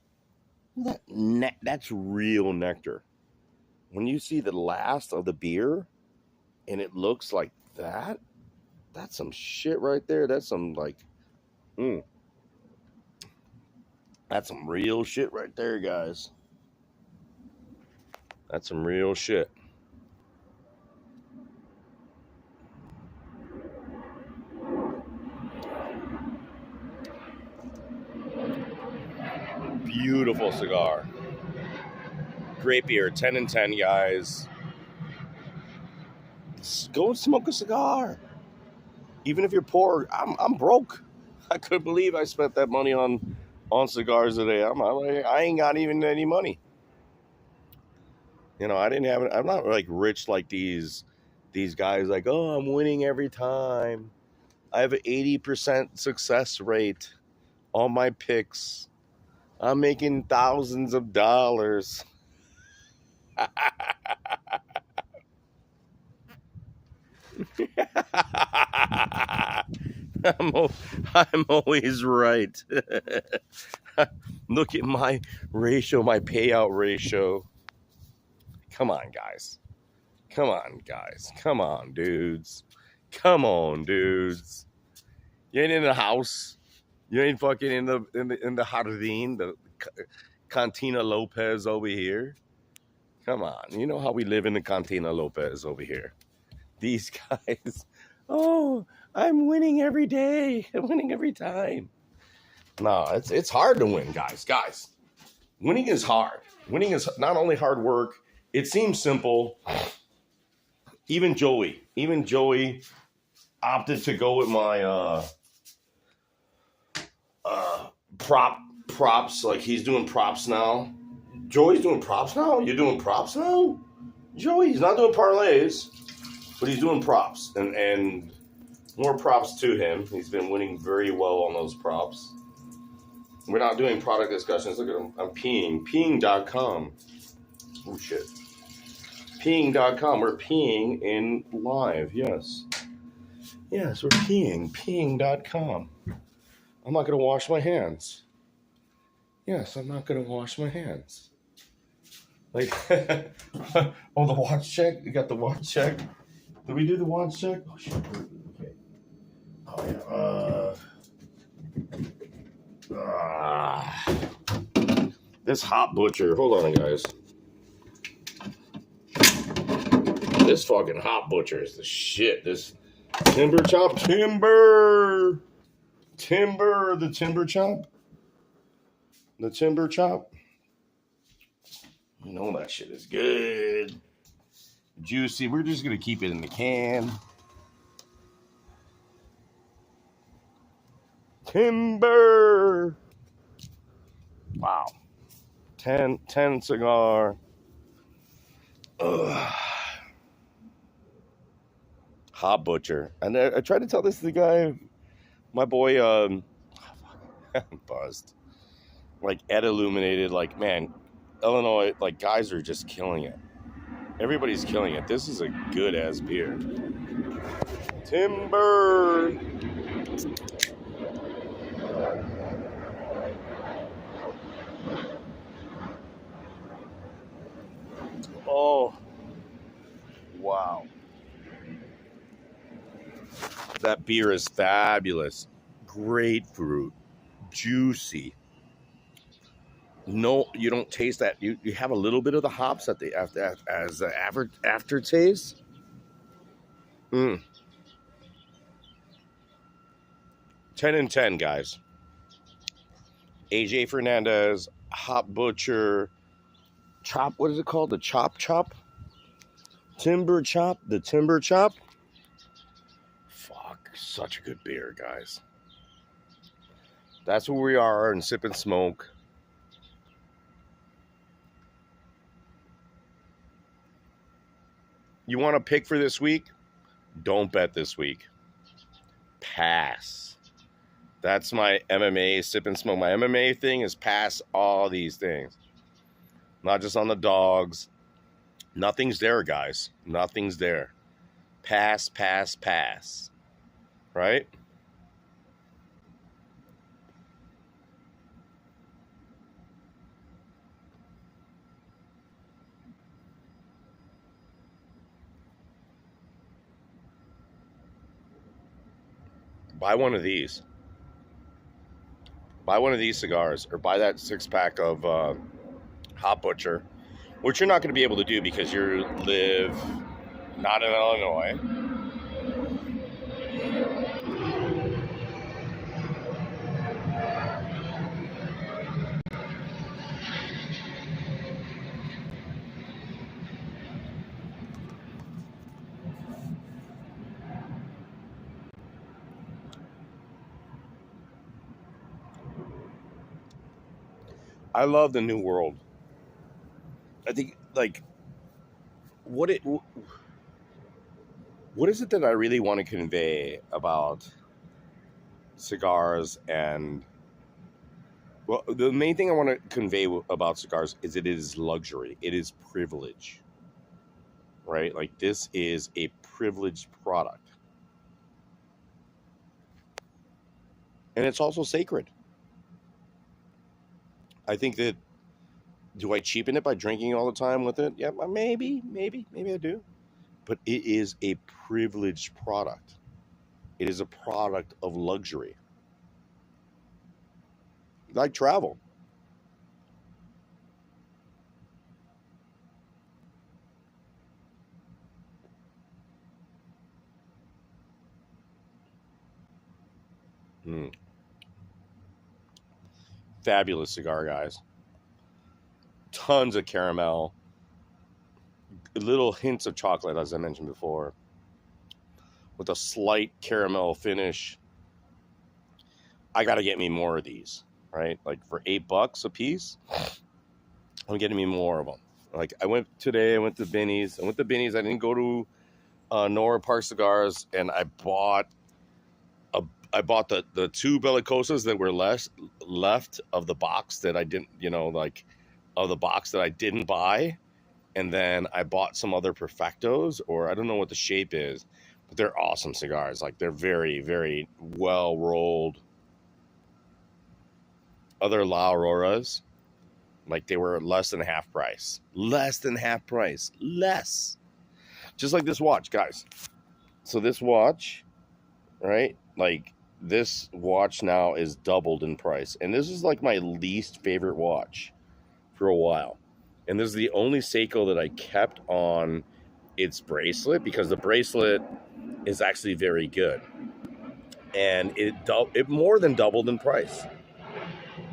That's real nectar. When you see the last of the beer, and it looks like that, that's some shit right there. That's some like, that's some real shit right there, guys. That's some real shit. Beautiful cigar. Great beer. 10 and 10, guys. Go and smoke a cigar. Even if you're poor, I'm broke. I couldn't believe I spent that money on cigars today. I ain't got even any money. You know, I'm not like rich like these guys like, oh, I'm winning every time. I have an 80% success rate on my picks. I'm making thousands of dollars. I'm always right. Look at my ratio, my payout ratio. Come on, guys. Come on, guys. Come on, dudes. Come on, dudes. You ain't in the house. You ain't fucking in the Jardín, the Cantina Lopez over here. Come on. You know how we live in the Cantina Lopez over here. These guys, oh, I'm winning every day. I'm winning every time. No, it's hard to win, guys. Guys, Winning is hard. Winning is not only hard work. It seems simple. Even Joey opted to go with my uh, props. Like he's doing props now. Joey's doing props now. You're doing props now. Joey, he's not doing parlays, but he's doing props, and more props to him. He's been winning very well on those props. We're not doing product discussions. Look at him. I'm peeing. Peeing.com. Oh, shit. Peeing.com. We're peeing in live. Yes. Yes, we're peeing. Peeing.com. I'm not going to wash my hands. Yes, I'm not going to wash my hands. Like, oh, the watch check? You got the watch check? Did we do the watch check? Oh, shit. Okay. Oh, yeah. This hot butcher. Hold on, guys. This fucking hot butcher is the shit. This timber chop. The timber chop. The timber chop. You know that shit is good. Juicy. We're just going to keep it in the can. Timber. Wow. 10 cigar. Ugh. Hot butcher. And I tried to tell this to the guy, my boy, I'm buzzed. Like Ed Illuminated, like, man, Illinois, like, guys are just killing it. Everybody's killing it. This is a good ass beer. Timber. Oh, wow. That beer is fabulous. Grapefruit, juicy. No, you don't taste that. You have a little bit of the hops at the as aftertaste. 10 and 10, guys. AJ Fernandez, Hot Butcher, Chop. What is it called? The Chop? Timber Chop. The Timber Chop. Fuck, such a good beer, guys. That's where we are in Sip and Smoke. You want to pick for this week? Don't bet this week. Pass. That's my MMA Sip and Smoke. My MMA thing is pass all these things. Not just on the dogs. Nothing's there, guys. Nothing's there. Pass. Right? Buy one of these. Buy one of these cigars, or buy that 6-pack of Hot Butcher, which you're not going to be able to do because you live not in Illinois. I love the New World. I think, like, what is it that I really want to convey about cigars? And, well, the main thing I want to convey about cigars is it is luxury. It is privilege, right? Like, this is a privileged product. And it's also sacred. I think that, do I cheapen it by drinking all the time with it? Yeah, maybe I do. But it is a privileged product. It is a product of luxury. Like travel. Fabulous cigar, guys. tons of caramel, little hints of chocolate, as I mentioned before, with a slight caramel finish. I got to get me more of these, right? Like for $8 a piece, I'm getting me more of them. Like I went to Binny's. I didn't go to Nora Park Cigars, and I bought the two Bellicosas that were left of the box that I didn't, of the box that I didn't buy. And then I bought some other Perfectos, or I don't know what the shape is, but they're awesome cigars. Like they're very, very well rolled. Other La Auroras, like they were less than half price. Less. Just like this watch, guys. So this watch, right? Like this watch now is doubled in price. And this is like my least favorite watch for a while. And this is the only Seiko that I kept on its bracelet, because the bracelet is actually very good. And it more than doubled in price.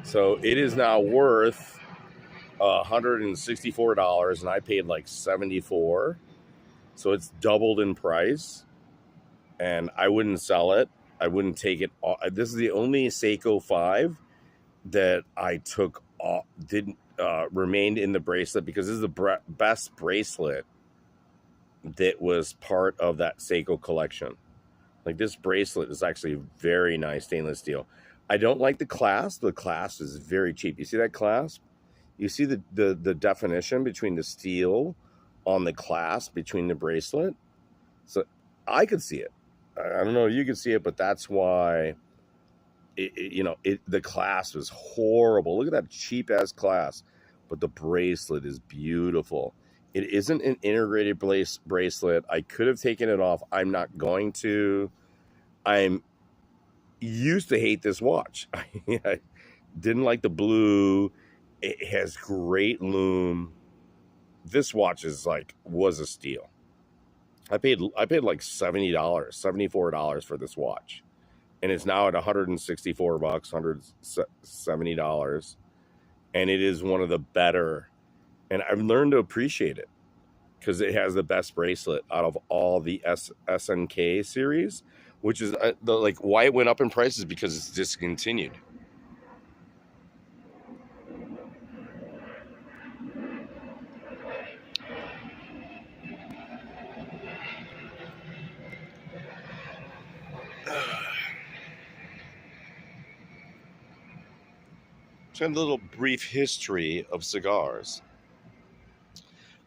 So it is now worth $164, and I paid like $74. So it's doubled in price, and I wouldn't sell it. I wouldn't take it. This is the only Seiko 5 that I took off, remained in the bracelet, because this is the best bracelet that was part of that Seiko collection. Like this bracelet is actually very nice stainless steel. I don't like the clasp. The clasp is very cheap. You see that clasp? You see the definition between the steel on the clasp between the bracelet? So I could see it. I don't know if you could see it, but that's why the clasp is horrible. Look at that cheap ass clasp, but the bracelet is beautiful. It isn't an integrated bracelet. I could have taken it off. I'm not going to. I'm used to hate this watch. I didn't like the blue. It has great lume. This watch was a steal. I paid like $70, $74 for this watch. And it's now at $164, $170. And it is one of the better. And I've learned to appreciate it, because it has the best bracelet out of all the SNK series, which is why it went up in prices, because it's discontinued. So a little brief history of cigars.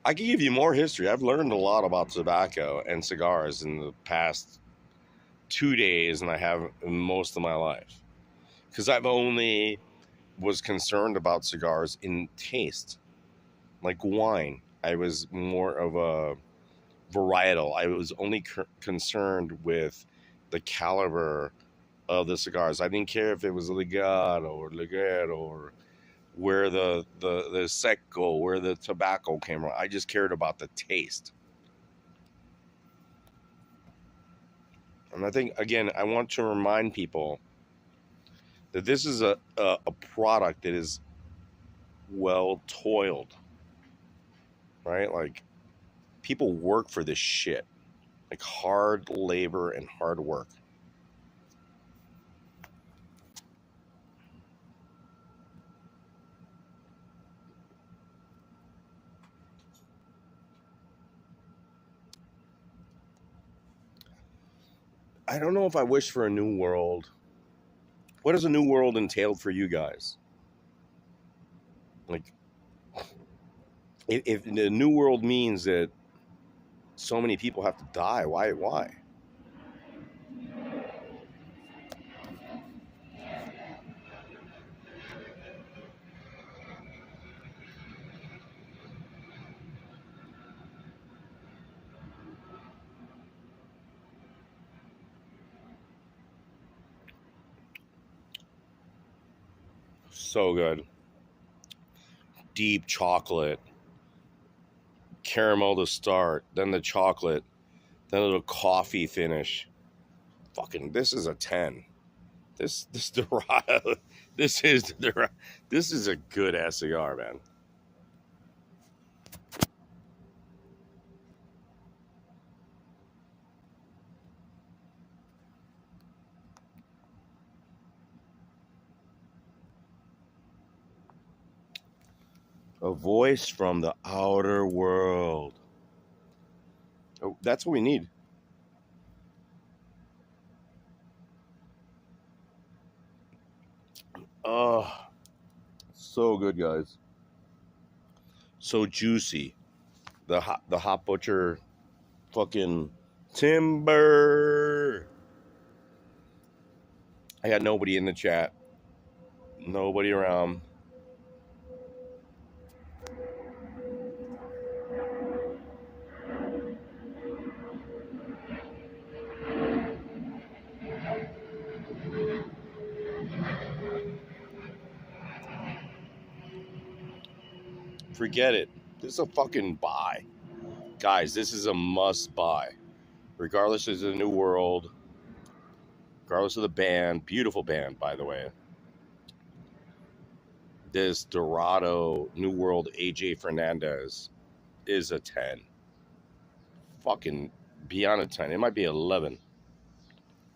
I can give you more history. I've learned a lot about tobacco and cigars in the past 2 days than I have in most of my life, because I've only was concerned about cigars in taste, like wine. I was more of a varietal. I was only concerned with the caliber of the cigars. I didn't care if it was Legato or Ligero or where the Seco, where the tobacco came from. I just cared about the taste. And I think, again, I want to remind people that this is a product that is well toiled, right? Like, people work for this shit, like hard labor and hard work. I don't know if I wish for a new world. What does a new world entail for you guys? Like, if the new world means that so many people have to die, why? So good. Deep chocolate, caramel to start, then the chocolate, then a little coffee finish. Fucking, this is a 10. This Dorado, this is a good ass cigar, man. A voice from the outer world. Oh, that's what we need. Oh, so good, guys. So juicy. The hot butcher fucking timber. I got nobody in the chat. Nobody around. Forget it. This is a fucking buy. Guys, this is a must buy. Regardless of the new world, regardless of the band, beautiful band, by the way. This Dorado New World AJ Fernandez is a 10. Fucking beyond a 10. It might be 11.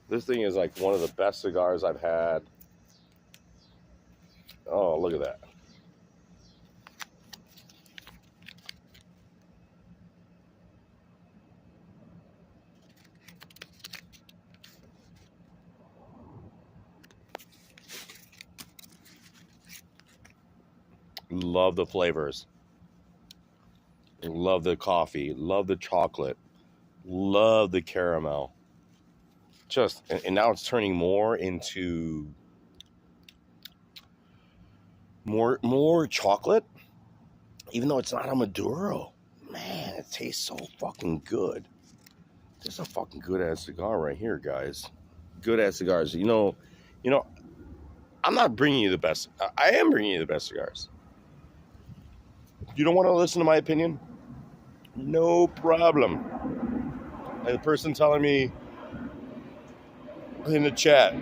This thing is like one of the best cigars I've had. Oh, look at that. Love the flavors. Love the coffee. Love the chocolate. Love the caramel. Just, and now it's turning more into more chocolate, even though it's not a Maduro. Man, it tastes so fucking good. This is a fucking good ass cigar right here, guys. Good ass cigars. You know, I'm not bringing you the best. I am bringing you the best cigars. You don't want to listen to my opinion? No problem. And the person telling me in the chat,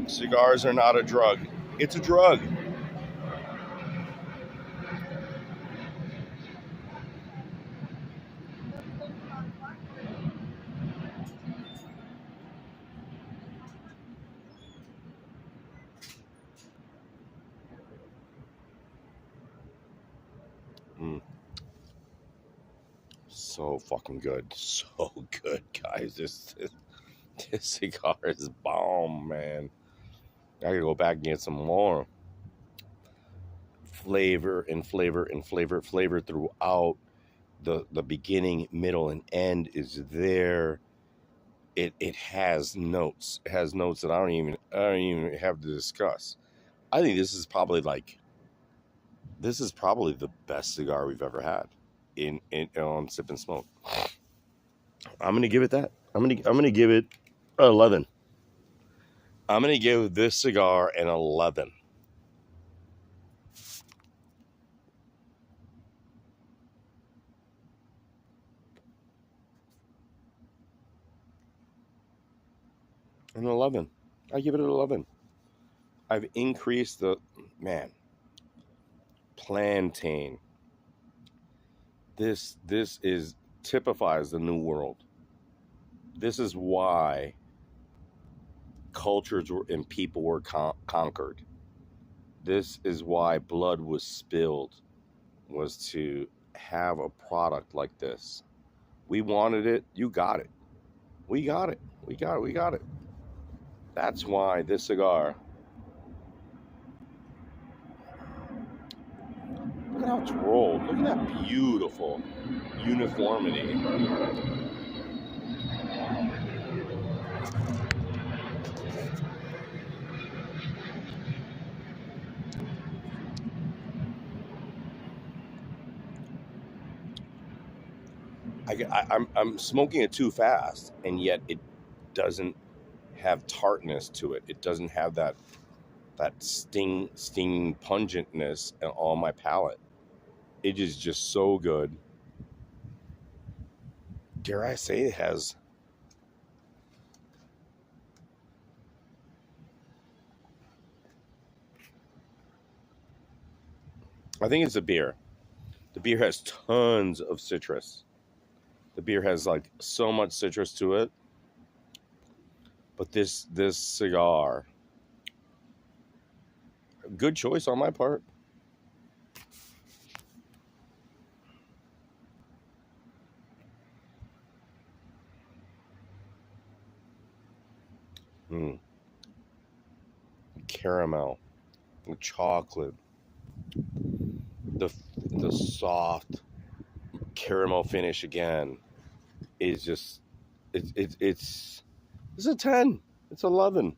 cigars are not a drug. It's a drug. So fucking good. So good, guys. This cigar is bomb, man. I gotta go back and get some more. Flavor and flavor and flavor. Flavor throughout. The beginning, middle, and end is there. It has notes. It has notes that I don't even have to discuss. I think this is probably the best cigar we've ever had in on Sip and Smoke. I'm gonna give it that. I'm gonna give it 11. I'm gonna give this cigar an 11. An 11. I give it an 11. I've increased the plantain. This is typifies the new world. This is why cultures and people were conquered. This is why blood was spilled, was to have a product like this. We wanted it. You got it. We got it. We got it. That's why this cigar. Look at how it's rolled. Look at that beautiful uniformity. I'm smoking it too fast, and yet it doesn't have tartness to it. It doesn't have that sting pungentness on my palate. It is just so good. Dare I say it has? I think it's a beer. The beer has tons of citrus. The beer has like so much citrus to it. But this cigar, good choice on my part. Mm. Caramel, the chocolate, the the soft caramel finish again is just it's a 10. It's 11.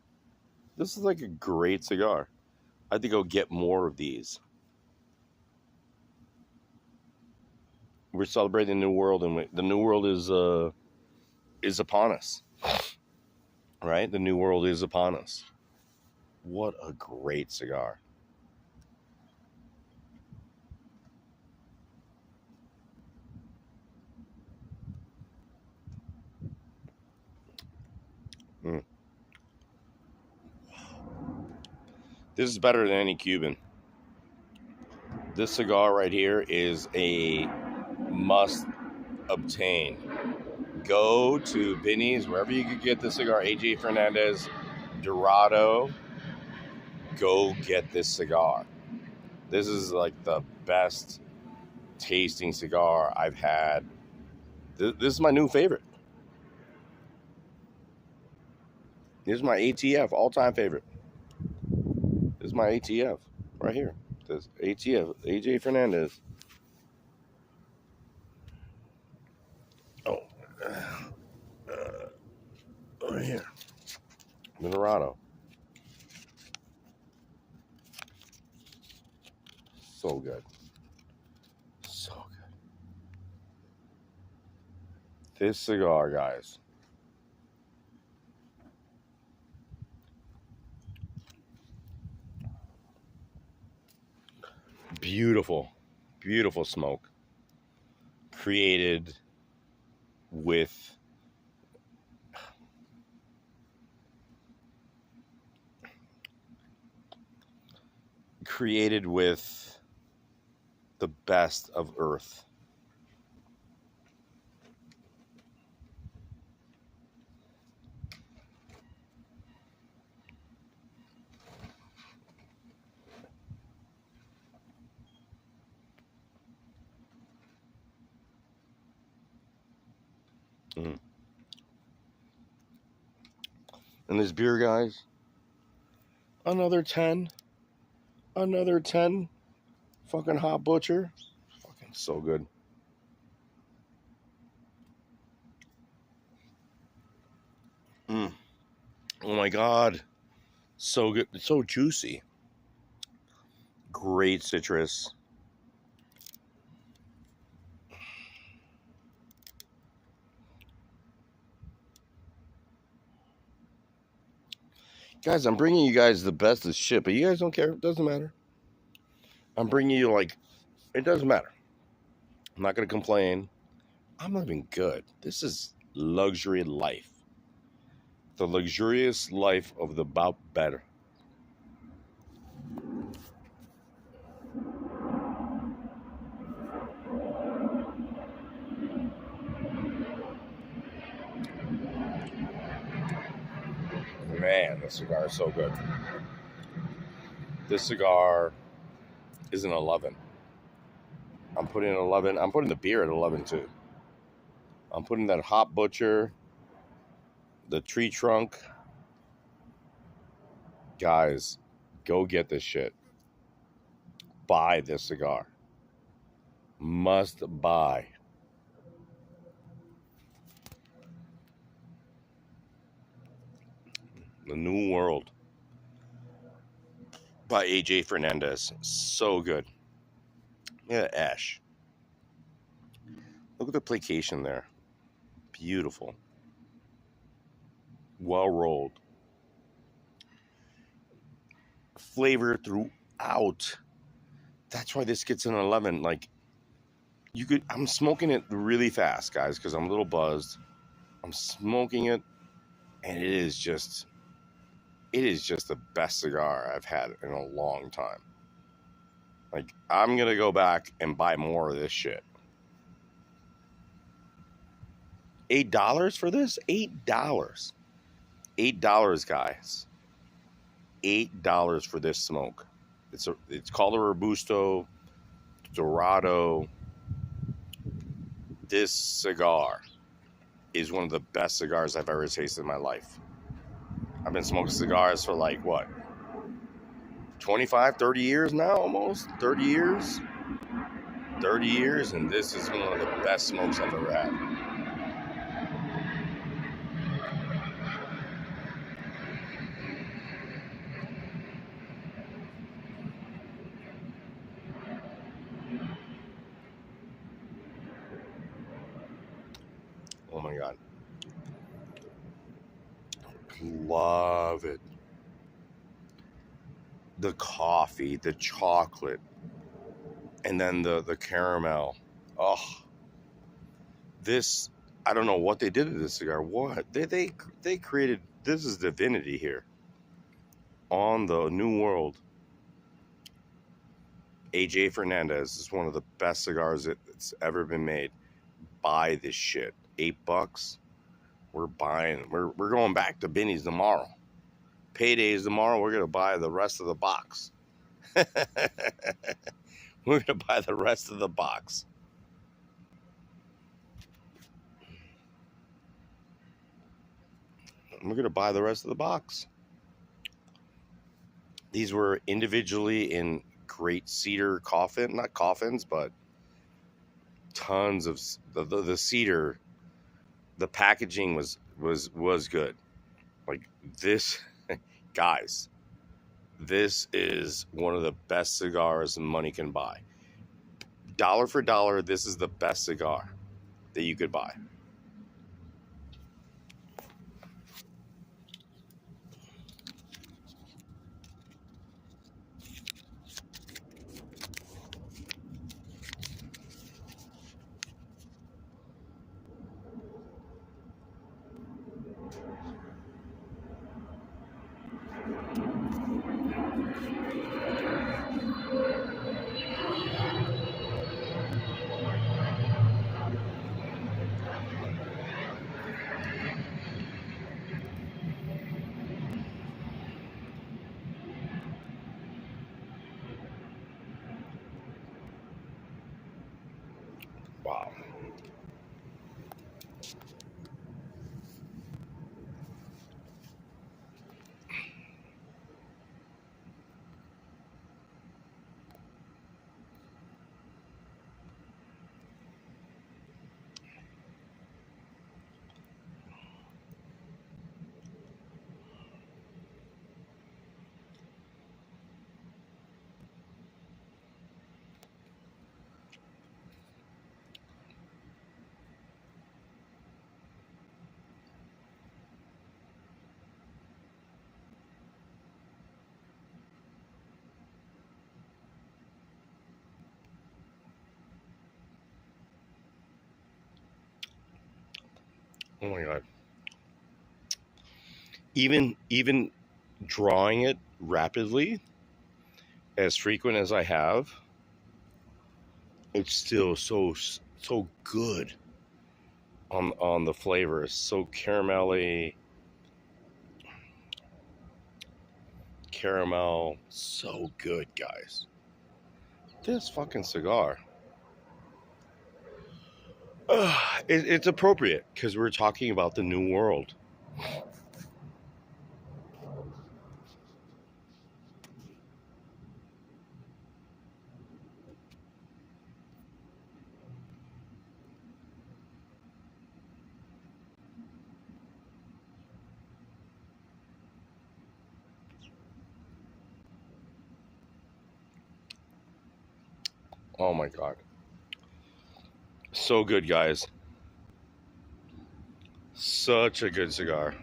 This is like a great cigar. I think I'll get more of these. We're celebrating the new world, and the new world is upon us. Right? The new world is upon us. What a great cigar. Mm. This is better than any Cuban. This cigar right here is a must obtain. Go to Binny's, wherever you could get the cigar, AJ Fernandez, Dorado. Go get this cigar. This is like the best tasting cigar I've had. This is my new favorite. This is my ATF, all-time favorite. This is my ATF right here. This ATF, AJ Fernandez. Oh, right here. The Dorado. So good. So good. This cigar, guys. Beautiful. Beautiful smoke. Created with the best of earth. Mm. And this beer, guys, another 10. Another 10. Fucking hot butcher. Fucking so good. Mm. Oh my God. So good. It's so juicy. Great citrus. Guys, I'm bringing you guys the best of shit, but you guys don't care. It doesn't matter. I'm bringing you, like, it doesn't matter. I'm not going to complain. I'm living good. This is luxury life. The luxurious life of the about better. Man, this cigar is so good. This cigar is an 11. I'm putting an 11. I'm putting the beer at 11 too. I'm putting that hot butcher, the tree trunk. Guys, go get this shit. Buy this cigar. Must buy. The New World by AJ Fernandez. So good. Yeah, ash. Look at the placation there. Beautiful. Well rolled. Flavor throughout. That's why this gets an 11. Like, I'm smoking it really fast, guys, because I'm a little buzzed. I'm smoking it, and it is just the best cigar I've had in a long time. Like, I'm gonna go back and buy more of this shit. $8 for this? $8. $8, guys. $8 for this smoke. It's called a Robusto Dorado. This cigar is one of the best cigars I've ever tasted in my life. I've been smoking cigars for like what, 25, 30 years now, almost 30 years. 30 years, and this is one of the best smokes I've ever had. Oh my God. Love it. The coffee, the chocolate, and then the caramel. Oh, this, I don't know what they did to this cigar. What? They created, this is divinity here on the New World. AJ Fernandez is one of the best cigars that's ever been made. Buy this shit. $8. We're buying. We're going back to Binny's tomorrow. Payday is tomorrow. We're gonna buy the rest of the box. We're gonna buy the rest of the box. We're gonna buy the rest of the box. These were individually in great cedar coffin, not coffins, but tons of the cedar. The packaging was good. Like this, guys. This is one of the best cigars money can buy. Dollar for dollar, this is the best cigar that you could buy. Wow. Oh my God. Even drawing it rapidly, as frequent as I have, it's still so good on the flavor. It's so caramelly, caramel, so good, guys. This fucking cigar. It's appropriate because we're talking about the New World. Oh my God. So good, guys. Such a good cigar.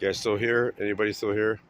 You guys still here? Anybody still here?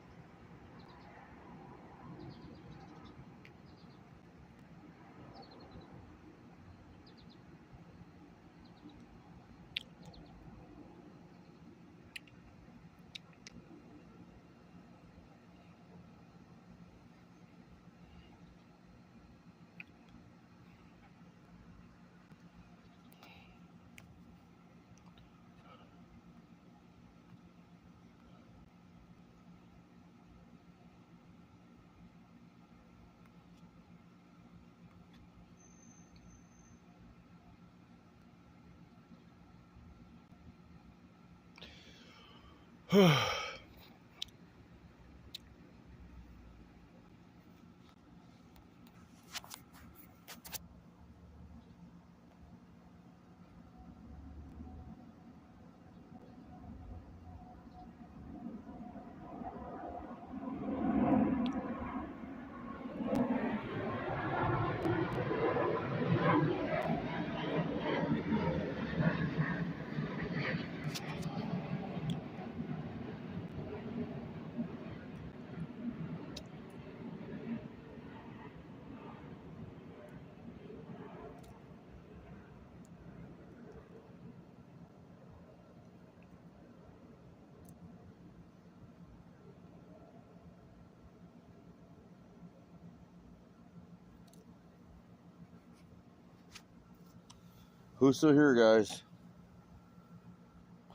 Who's still here, guys?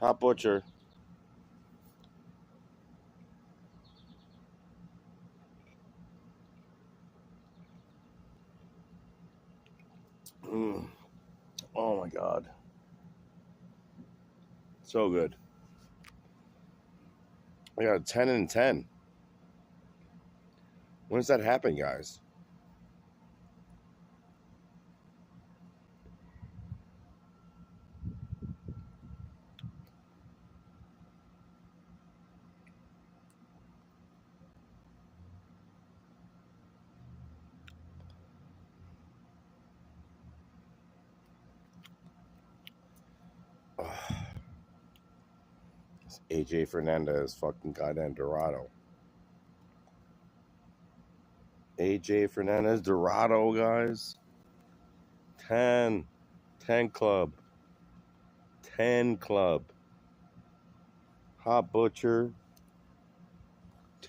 Hot Butcher. Mm. Oh my God. So good. I got a 10 and 10. When does that happen, guys? AJ Fernandez, fucking goddamn Dorado. AJ Fernandez, Dorado, guys. 10. 10 club. 10 club. Hot Butcher.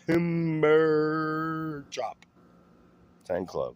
Timber Chop. 10 club.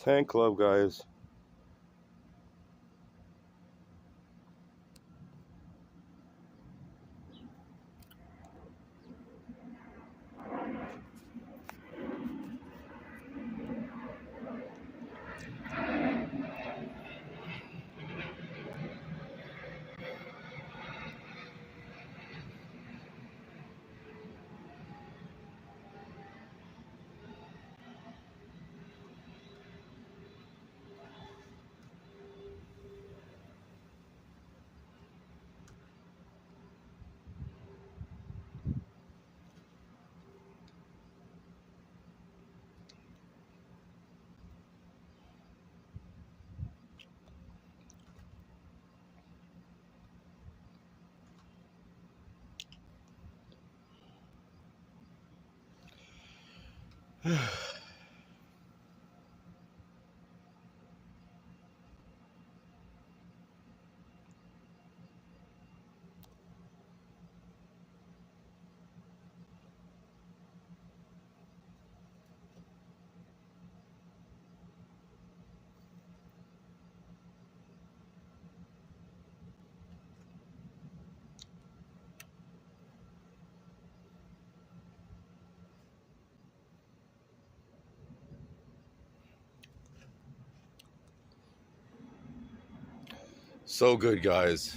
Ten club, guys. So good, guys.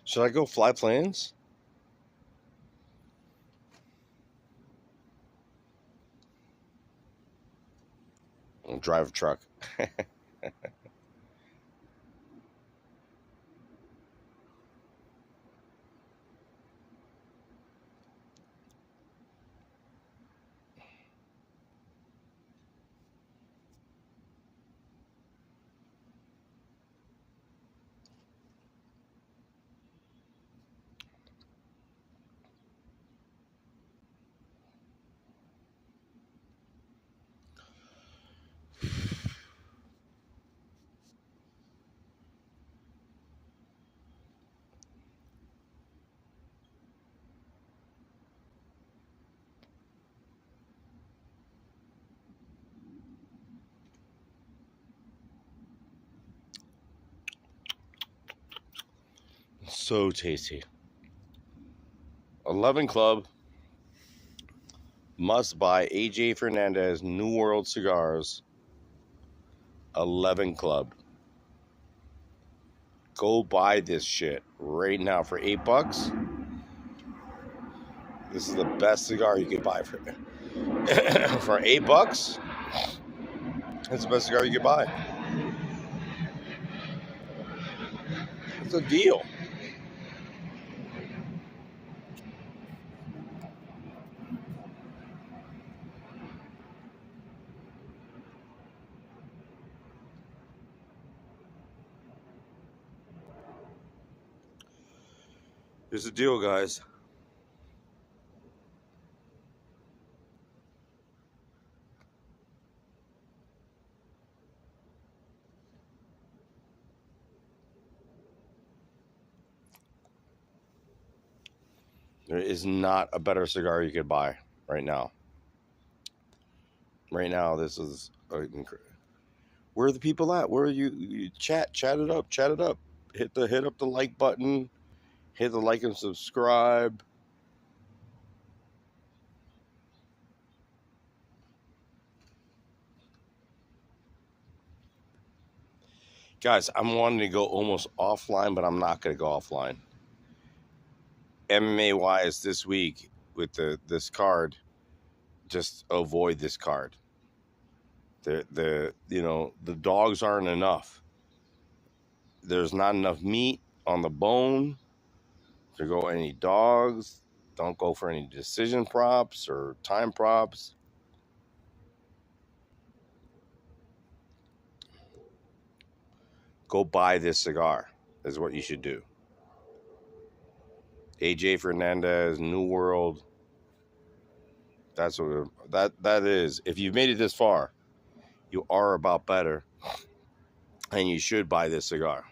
Should I go fly planes? I'll drive a truck. So tasty. 11 Club. Must buy AJ Fernandez New World Cigars. 11 Club. Go buy this shit right now for $8. This is the best cigar you could buy for for $8. It's the best cigar you could buy. It's a deal. It's a deal, guys. There is not a better cigar you could buy right now. Right now, this is where are the people at? Where are you chat it up, chat it up. Hit up the like button. Hit the like and subscribe. Guys, I'm wanting to go almost offline, but I'm not going to go offline. MMA wise this week with this card, just avoid this card. The dogs aren't enough. There's not enough meat on the bone to go any dogs. Don't go for any decision props or time props. Go buy this cigar is what you should do. AJ Fernandez, New World. That's what that is. If you've made it this far, you are about better, and you should buy this cigar.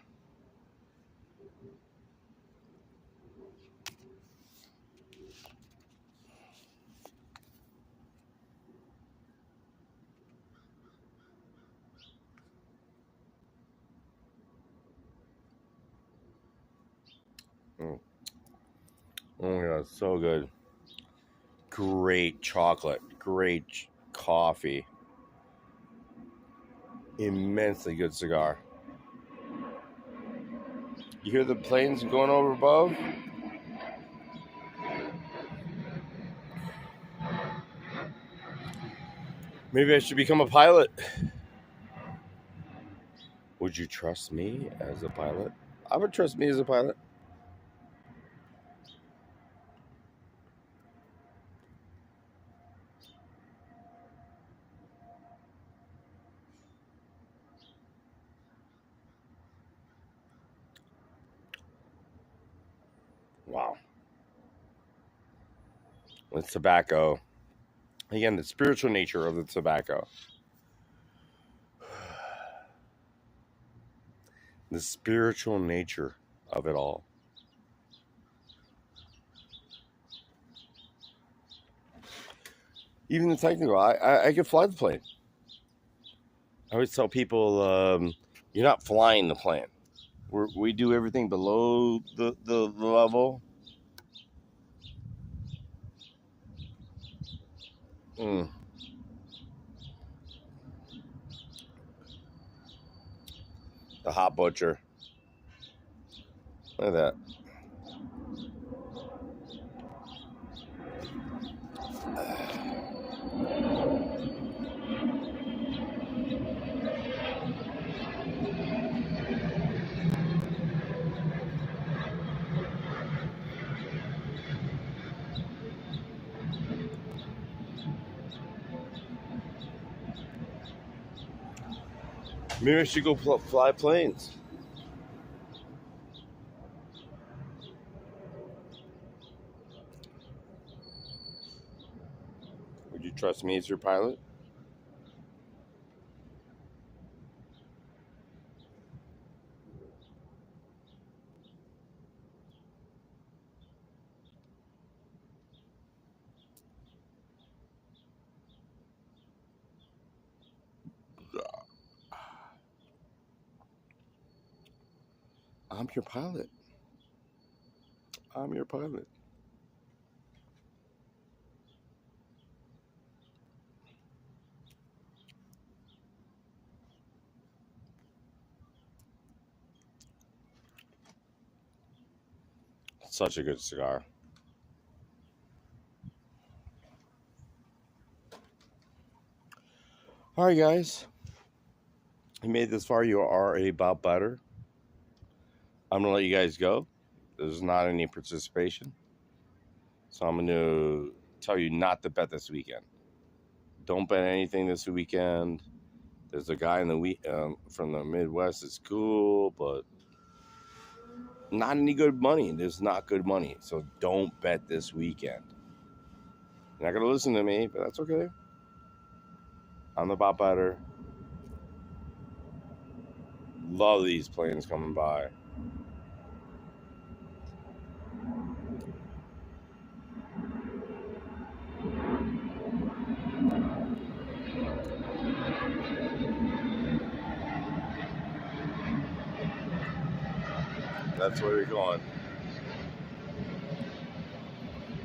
Mm. Oh my god, so good. Great chocolate, great coffee. Immensely good cigar. You hear the planes going over above? Maybe I should become a pilot. Would you trust me as a pilot? I would trust me as a pilot. Wow. With tobacco. Again, the spiritual nature of the tobacco. The spiritual nature of it all. Even the technical, I could fly the plane. I always tell people, you're not flying the plane. We do everything below the level. Mm. The hot butcher. Look at that. Maybe I should go fly planes. Would you trust me as your pilot? I'm your pilot. I'm your pilot. Such a good cigar. All right, guys. You made this far. You are about better. I'm going to let you guys go. There's not any participation. So I'm going to tell you not to bet this weekend. Don't bet anything this weekend. There's a guy in the from the Midwest that's cool, but not any good money. There's not good money. So don't bet this weekend. You're not going to listen to me, but that's okay. I'm about better. Love these planes coming by. That's where you're going.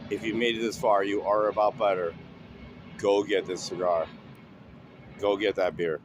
If you made it this far, you are about better. Go get this cigar. Go get that beer.